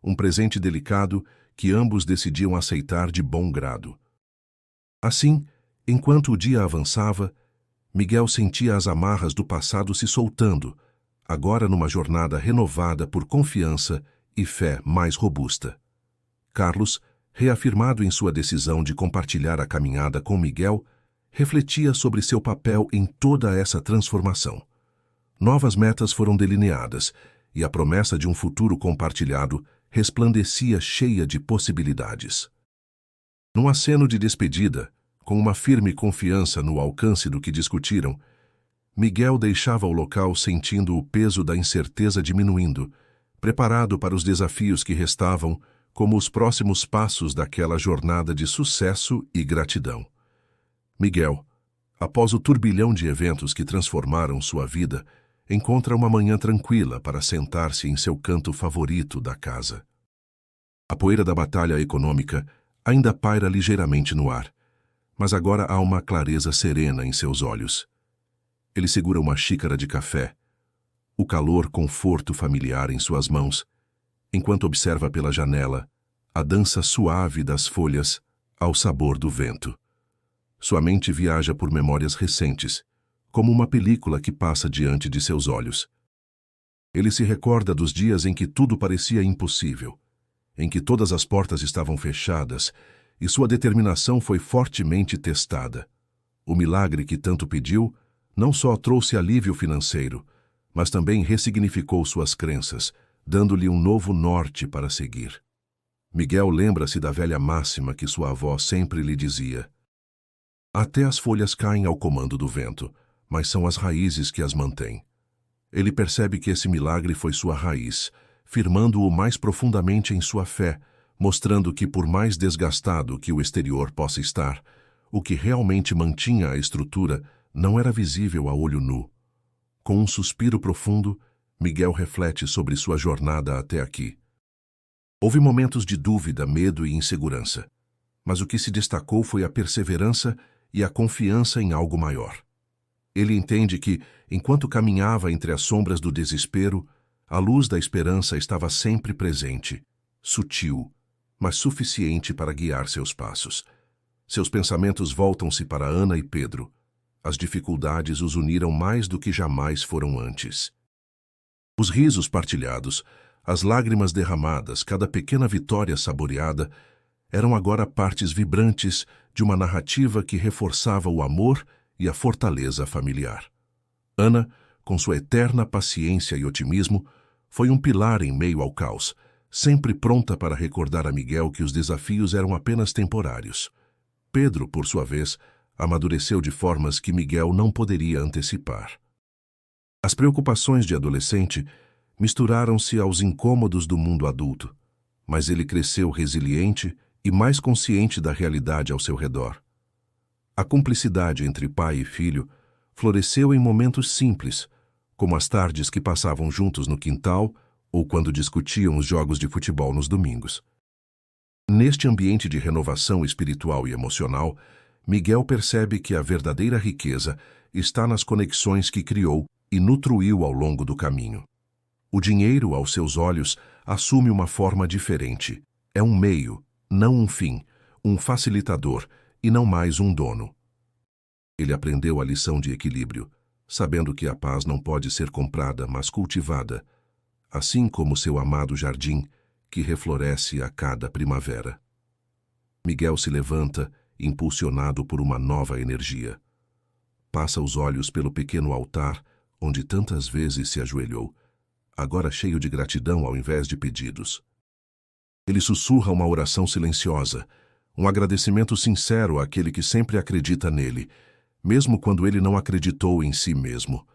um presente delicado que ambos decidiam aceitar de bom grado. Assim, enquanto o dia avançava, Miguel sentia as amarras do passado se soltando, agora numa jornada renovada por confiança e fé mais robusta. Carlos, reafirmado em sua decisão de compartilhar a caminhada com Miguel, refletia sobre seu papel em toda essa transformação. Novas metas foram delineadas e a promessa de um futuro compartilhado resplandecia cheia de possibilidades. Num aceno de despedida, com uma firme confiança no alcance do que discutiram, Miguel deixava o local sentindo o peso da incerteza diminuindo, preparado para os desafios que restavam como os próximos passos daquela jornada de sucesso e gratidão. Miguel, após o turbilhão de eventos que transformaram sua vida, encontra uma manhã tranquila para sentar-se em seu canto favorito da casa. A poeira da batalha econômica ainda paira ligeiramente no ar, mas agora há uma clareza serena em seus olhos. Ele segura uma xícara de café, o calor conforto familiar em suas mãos, enquanto observa pela janela a dança suave das folhas ao sabor do vento. Sua mente viaja por memórias recentes, como uma película que passa diante de seus olhos. Ele se recorda dos dias em que tudo parecia impossível, em que todas as portas estavam fechadas e sua determinação foi fortemente testada. O milagre que tanto pediu não só trouxe alívio financeiro, mas também ressignificou suas crenças, dando-lhe um novo norte para seguir. Miguel lembra-se da velha máxima que sua avó sempre lhe dizia: até as folhas caem ao comando do vento, mas são as raízes que as mantêm. Ele percebe que esse milagre foi sua raiz, firmando-o mais profundamente em sua fé, mostrando que, por mais desgastado que o exterior possa estar, o que realmente mantinha a estrutura não era visível a olho nu. Com um suspiro profundo, Miguel reflete sobre sua jornada até aqui. Houve momentos de dúvida, medo e insegurança, mas o que se destacou foi a perseverança e a confiança em algo maior. Ele entende que, enquanto caminhava entre as sombras do desespero, a luz da esperança estava sempre presente, sutil, mas suficiente para guiar seus passos. Seus pensamentos voltam-se para Ana e Pedro. As dificuldades os uniram mais do que jamais foram antes. Os risos partilhados, as lágrimas derramadas, cada pequena vitória saboreada, eram agora partes vibrantes de uma narrativa que reforçava o amor e a fortaleza familiar. Ana, com sua eterna paciência e otimismo, foi um pilar em meio ao caos, sempre pronta para recordar a Miguel que os desafios eram apenas temporários. Pedro, por sua vez, amadureceu de formas que Miguel não poderia antecipar. As preocupações de adolescente misturaram-se aos incômodos do mundo adulto, mas ele cresceu resiliente e mais consciente da realidade ao seu redor. A cumplicidade entre pai e filho floresceu em momentos simples, como as tardes que passavam juntos no quintal ou quando discutiam os jogos de futebol nos domingos. Neste ambiente de renovação espiritual e emocional, Miguel percebe que a verdadeira riqueza está nas conexões que criou e nutriu ao longo do caminho. O dinheiro, aos seus olhos, assume uma forma diferente. É um meio, não um fim, um facilitador e não mais um dono. Ele aprendeu a lição de equilíbrio, sabendo que a paz não pode ser comprada, mas cultivada, assim como seu amado jardim, que refloresce a cada primavera. Miguel se levanta, impulsionado por uma nova energia. Passa os olhos pelo pequeno altar, onde tantas vezes se ajoelhou, agora cheio de gratidão ao invés de pedidos. Ele sussurra uma oração silenciosa, Um agradecimento sincero àquele que sempre acredita nele, mesmo quando ele não acreditou em si mesmo.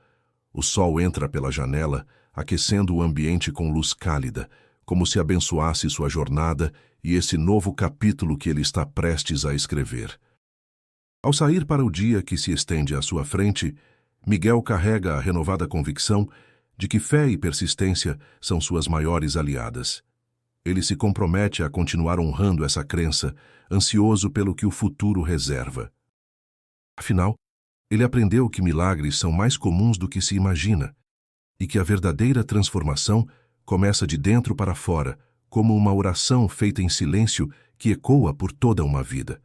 O sol entra pela janela, aquecendo o ambiente com luz cálida, como se abençoasse sua jornada e esse novo capítulo que ele está prestes a escrever. Ao sair para o dia que se estende à sua frente, Miguel carrega a renovada convicção de que fé e persistência são suas maiores aliadas. Ele se compromete a continuar honrando essa crença, ansioso pelo que o futuro reserva. Afinal, ele aprendeu que milagres são mais comuns do que se imagina e que a verdadeira transformação começa de dentro para fora, como uma oração feita em silêncio que ecoa por toda uma vida.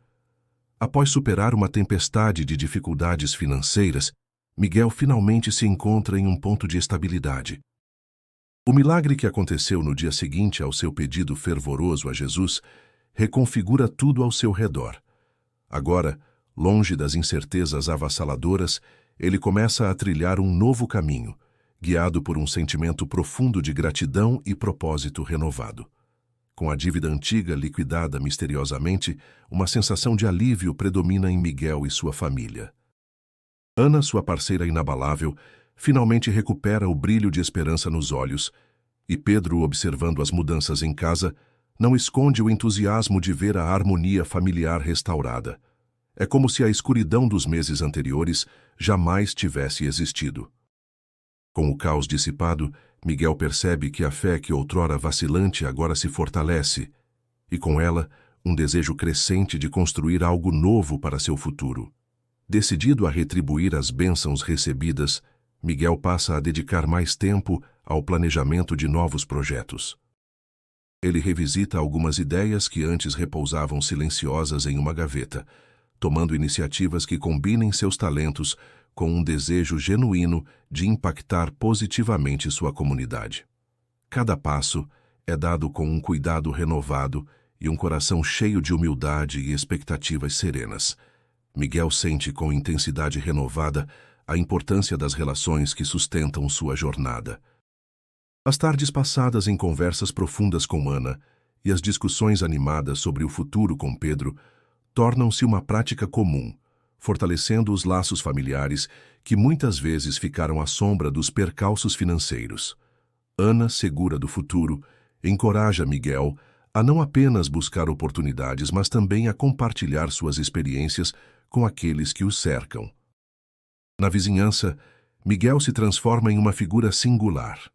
Após superar uma tempestade de dificuldades financeiras, Miguel finalmente se encontra em um ponto de estabilidade. O milagre que aconteceu no dia seguinte ao seu pedido fervoroso a Jesus reconfigura tudo ao seu redor. Agora, longe das incertezas avassaladoras, ele começa a trilhar um novo caminho, guiado por um sentimento profundo de gratidão e propósito renovado. Com a dívida antiga liquidada misteriosamente, uma sensação de alívio predomina em Miguel e sua família. Ana, sua parceira inabalável, finalmente recupera o brilho de esperança nos olhos, e Pedro, observando as mudanças em casa, não esconde o entusiasmo de ver a harmonia familiar restaurada. É como se a escuridão dos meses anteriores jamais tivesse existido. Com o caos dissipado, Miguel percebe que a fé que outrora vacilante agora se fortalece, e com ela, um desejo crescente de construir algo novo para seu futuro. Decidido a retribuir as bênçãos recebidas, Miguel passa a dedicar mais tempo ao planejamento de novos projetos. Ele revisita algumas ideias que antes repousavam silenciosas em uma gaveta, tomando iniciativas que combinem seus talentos com um desejo genuíno de impactar positivamente sua comunidade. Cada passo é dado com um cuidado renovado e um coração cheio de humildade e expectativas serenas. Miguel sente com intensidade renovada a importância das relações que sustentam sua jornada. As tardes passadas em conversas profundas com Ana e as discussões animadas sobre o futuro com Pedro tornam-se uma prática comum, fortalecendo os laços familiares que muitas vezes ficaram à sombra dos percalços financeiros. Ana, segura do futuro, encoraja Miguel a não apenas buscar oportunidades, mas também a compartilhar suas experiências com aqueles que o cercam. Na vizinhança, Miguel se transforma em uma figura singular.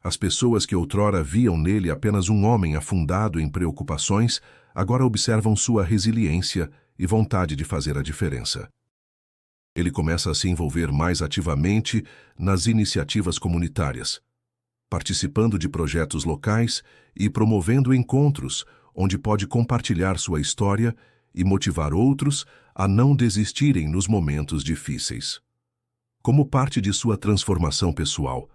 As pessoas que outrora viam nele apenas um homem afundado em preocupações, agora observam sua resiliência e vontade de fazer a diferença. Ele começa a se envolver mais ativamente nas iniciativas comunitárias, participando de projetos locais e promovendo encontros onde pode compartilhar sua história e motivar outros a não desistirem nos momentos difíceis. Como parte de sua transformação pessoal,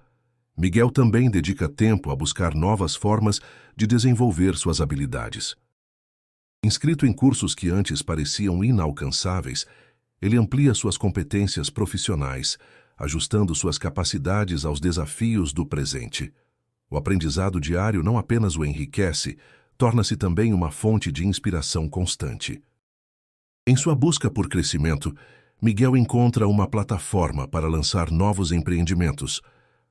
Miguel também dedica tempo a buscar novas formas de desenvolver suas habilidades. Inscrito em cursos que antes pareciam inalcançáveis, ele amplia suas competências profissionais, ajustando suas capacidades aos desafios do presente. O aprendizado diário não apenas o enriquece, torna-se também uma fonte de inspiração constante. Em sua busca por crescimento, Miguel encontra uma plataforma para lançar novos empreendimentos,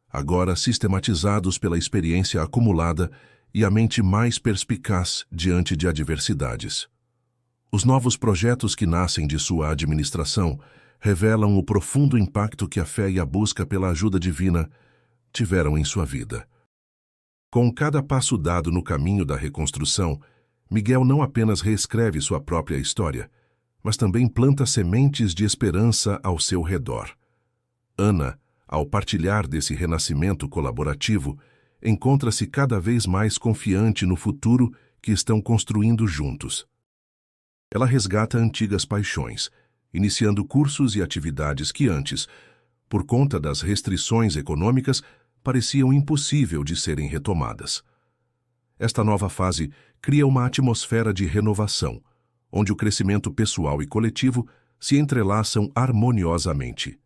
agora sistematizados pela experiência acumulada e a mente mais perspicaz diante de adversidades. Os novos projetos que nascem de sua administração revelam o profundo impacto que a fé e a busca pela ajuda divina tiveram em sua vida. Com cada passo dado no caminho da reconstrução, Miguel não apenas reescreve sua própria história, mas também planta sementes de esperança ao seu redor. Ana, ao partilhar desse renascimento colaborativo, encontra-se cada vez mais confiante no futuro que estão construindo juntos. Ela resgata antigas paixões, iniciando cursos e atividades que antes, por conta das restrições econômicas, pareciam impossível de serem retomadas. Esta nova fase cria uma atmosfera de renovação, onde o crescimento pessoal e coletivo se entrelaçam harmoniosamente.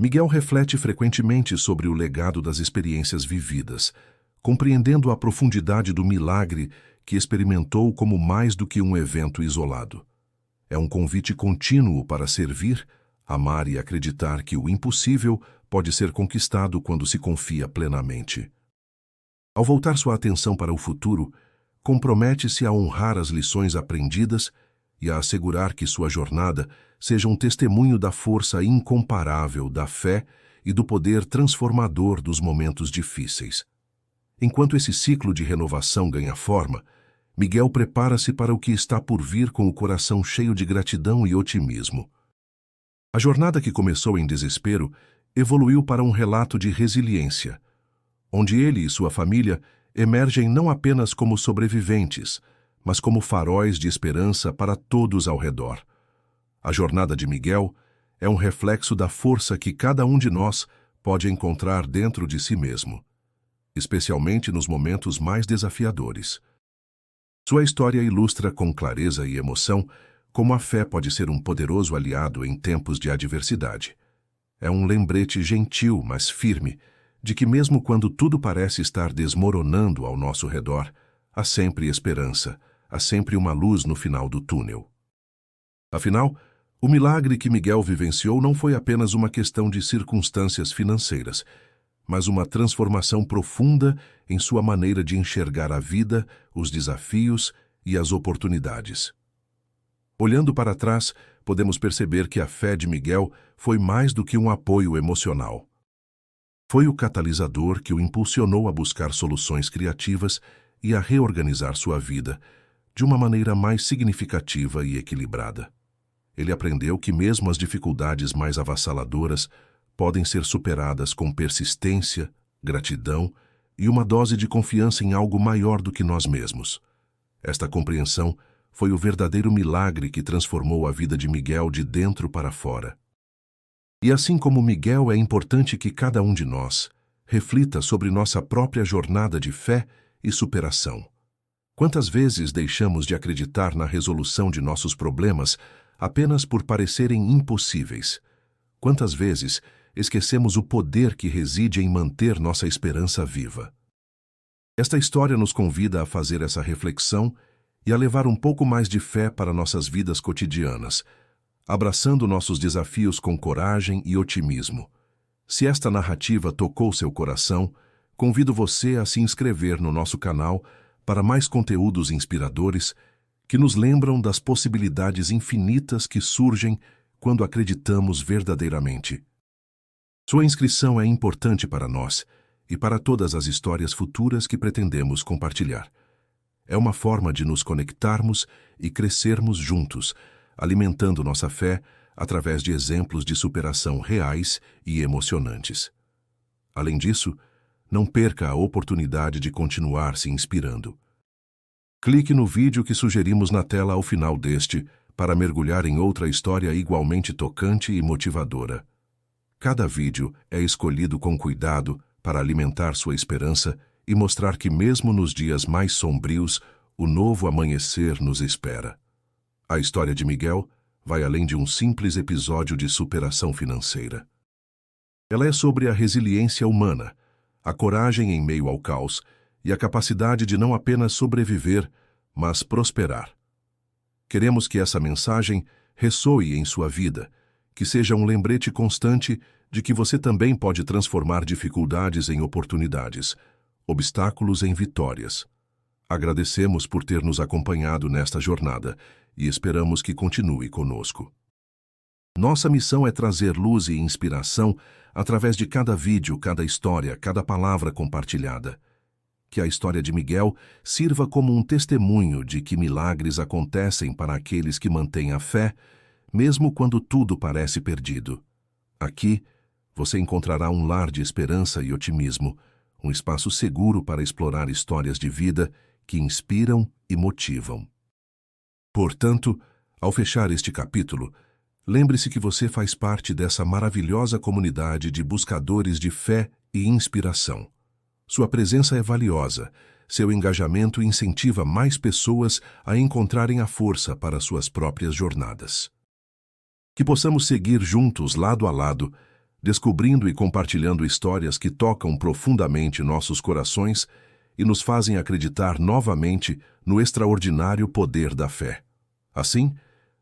Miguel reflete frequentemente sobre o legado das experiências vividas, compreendendo a profundidade do milagre que experimentou como mais do que um evento isolado. É um convite contínuo para servir, amar e acreditar que o impossível pode ser conquistado quando se confia plenamente. Ao voltar sua atenção para o futuro, compromete-se a honrar as lições aprendidas e a assegurar que sua jornada seja um testemunho da força incomparável da fé e do poder transformador dos momentos difíceis. Enquanto esse ciclo de renovação ganha forma, Miguel prepara-se para o que está por vir com o coração cheio de gratidão e otimismo. A jornada que começou em desespero evoluiu para um relato de resiliência, onde ele e sua família emergem não apenas como sobreviventes, mas como faróis de esperança para todos ao redor. A jornada de Miguel é um reflexo da força que cada um de nós pode encontrar dentro de si mesmo, especialmente nos momentos mais desafiadores. Sua história ilustra com clareza e emoção como a fé pode ser um poderoso aliado em tempos de adversidade. É um lembrete gentil, mas firme, de que mesmo quando tudo parece estar desmoronando ao nosso redor, há sempre esperança, há sempre uma luz no final do túnel. Afinal, o milagre que Miguel vivenciou não foi apenas uma questão de circunstâncias financeiras, mas uma transformação profunda em sua maneira de enxergar a vida, os desafios e as oportunidades. Olhando para trás, podemos perceber que a fé de Miguel foi mais do que um apoio emocional. Foi o catalisador que o impulsionou a buscar soluções criativas e a reorganizar sua vida de uma maneira mais significativa e equilibrada. Ele aprendeu que mesmo as dificuldades mais avassaladoras podem ser superadas com persistência, gratidão e uma dose de confiança em algo maior do que nós mesmos. Esta compreensão foi o verdadeiro milagre que transformou a vida de Miguel de dentro para fora. E assim como Miguel, é importante que cada um de nós reflita sobre nossa própria jornada de fé e superação. Quantas vezes deixamos de acreditar na resolução de nossos problemas apenas por parecerem impossíveis? Quantas vezes esquecemos o poder que reside em manter nossa esperança viva? Esta história nos convida a fazer essa reflexão e a levar um pouco mais de fé para nossas vidas cotidianas, abraçando nossos desafios com coragem e otimismo. Se esta narrativa tocou seu coração, convido você a se inscrever no nosso canal para mais conteúdos inspiradores que nos lembram das possibilidades infinitas que surgem quando acreditamos verdadeiramente. Sua inscrição é importante para nós e para todas as histórias futuras que pretendemos compartilhar. É uma forma de nos conectarmos e crescermos juntos, alimentando nossa fé através de exemplos de superação reais e emocionantes. Além disso, não perca a oportunidade de continuar se inspirando. Clique no vídeo que sugerimos na tela ao final deste para mergulhar em outra história igualmente tocante e motivadora. Cada vídeo é escolhido com cuidado para alimentar sua esperança e mostrar que mesmo nos dias mais sombrios, o novo amanhecer nos espera. A história de Miguel vai além de um simples episódio de superação financeira. Ela é sobre a resiliência humana, a coragem em meio ao caos e a capacidade de não apenas sobreviver, mas prosperar. Queremos que essa mensagem ressoe em sua vida, que seja um lembrete constante de que você também pode transformar dificuldades em oportunidades, obstáculos em vitórias. Agradecemos por ter nos acompanhado nesta jornada e esperamos que continue conosco. Nossa missão é trazer luz e inspiração através de cada vídeo, cada história, cada palavra compartilhada. Que a história de Miguel sirva como um testemunho de que milagres acontecem para aqueles que mantêm a fé, mesmo quando tudo parece perdido. Aqui, você encontrará um lar de esperança e otimismo, um espaço seguro para explorar histórias de vida que inspiram e motivam. Portanto, ao fechar este capítulo, lembre-se que você faz parte dessa maravilhosa comunidade de buscadores de fé e inspiração. Sua presença é valiosa, seu engajamento incentiva mais pessoas a encontrarem a força para suas próprias jornadas. Que possamos seguir juntos, lado a lado, descobrindo e compartilhando histórias que tocam profundamente nossos corações e nos fazem acreditar novamente no extraordinário poder da fé. Assim,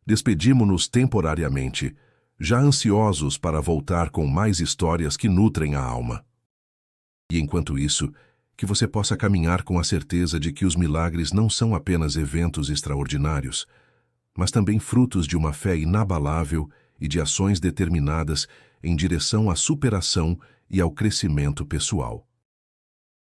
despedimo-nos temporariamente, já ansiosos para voltar com mais histórias que nutrem a alma. E enquanto isso, que você possa caminhar com a certeza de que os milagres não são apenas eventos extraordinários, mas também frutos de uma fé inabalável e de ações determinadas em direção à superação e ao crescimento pessoal.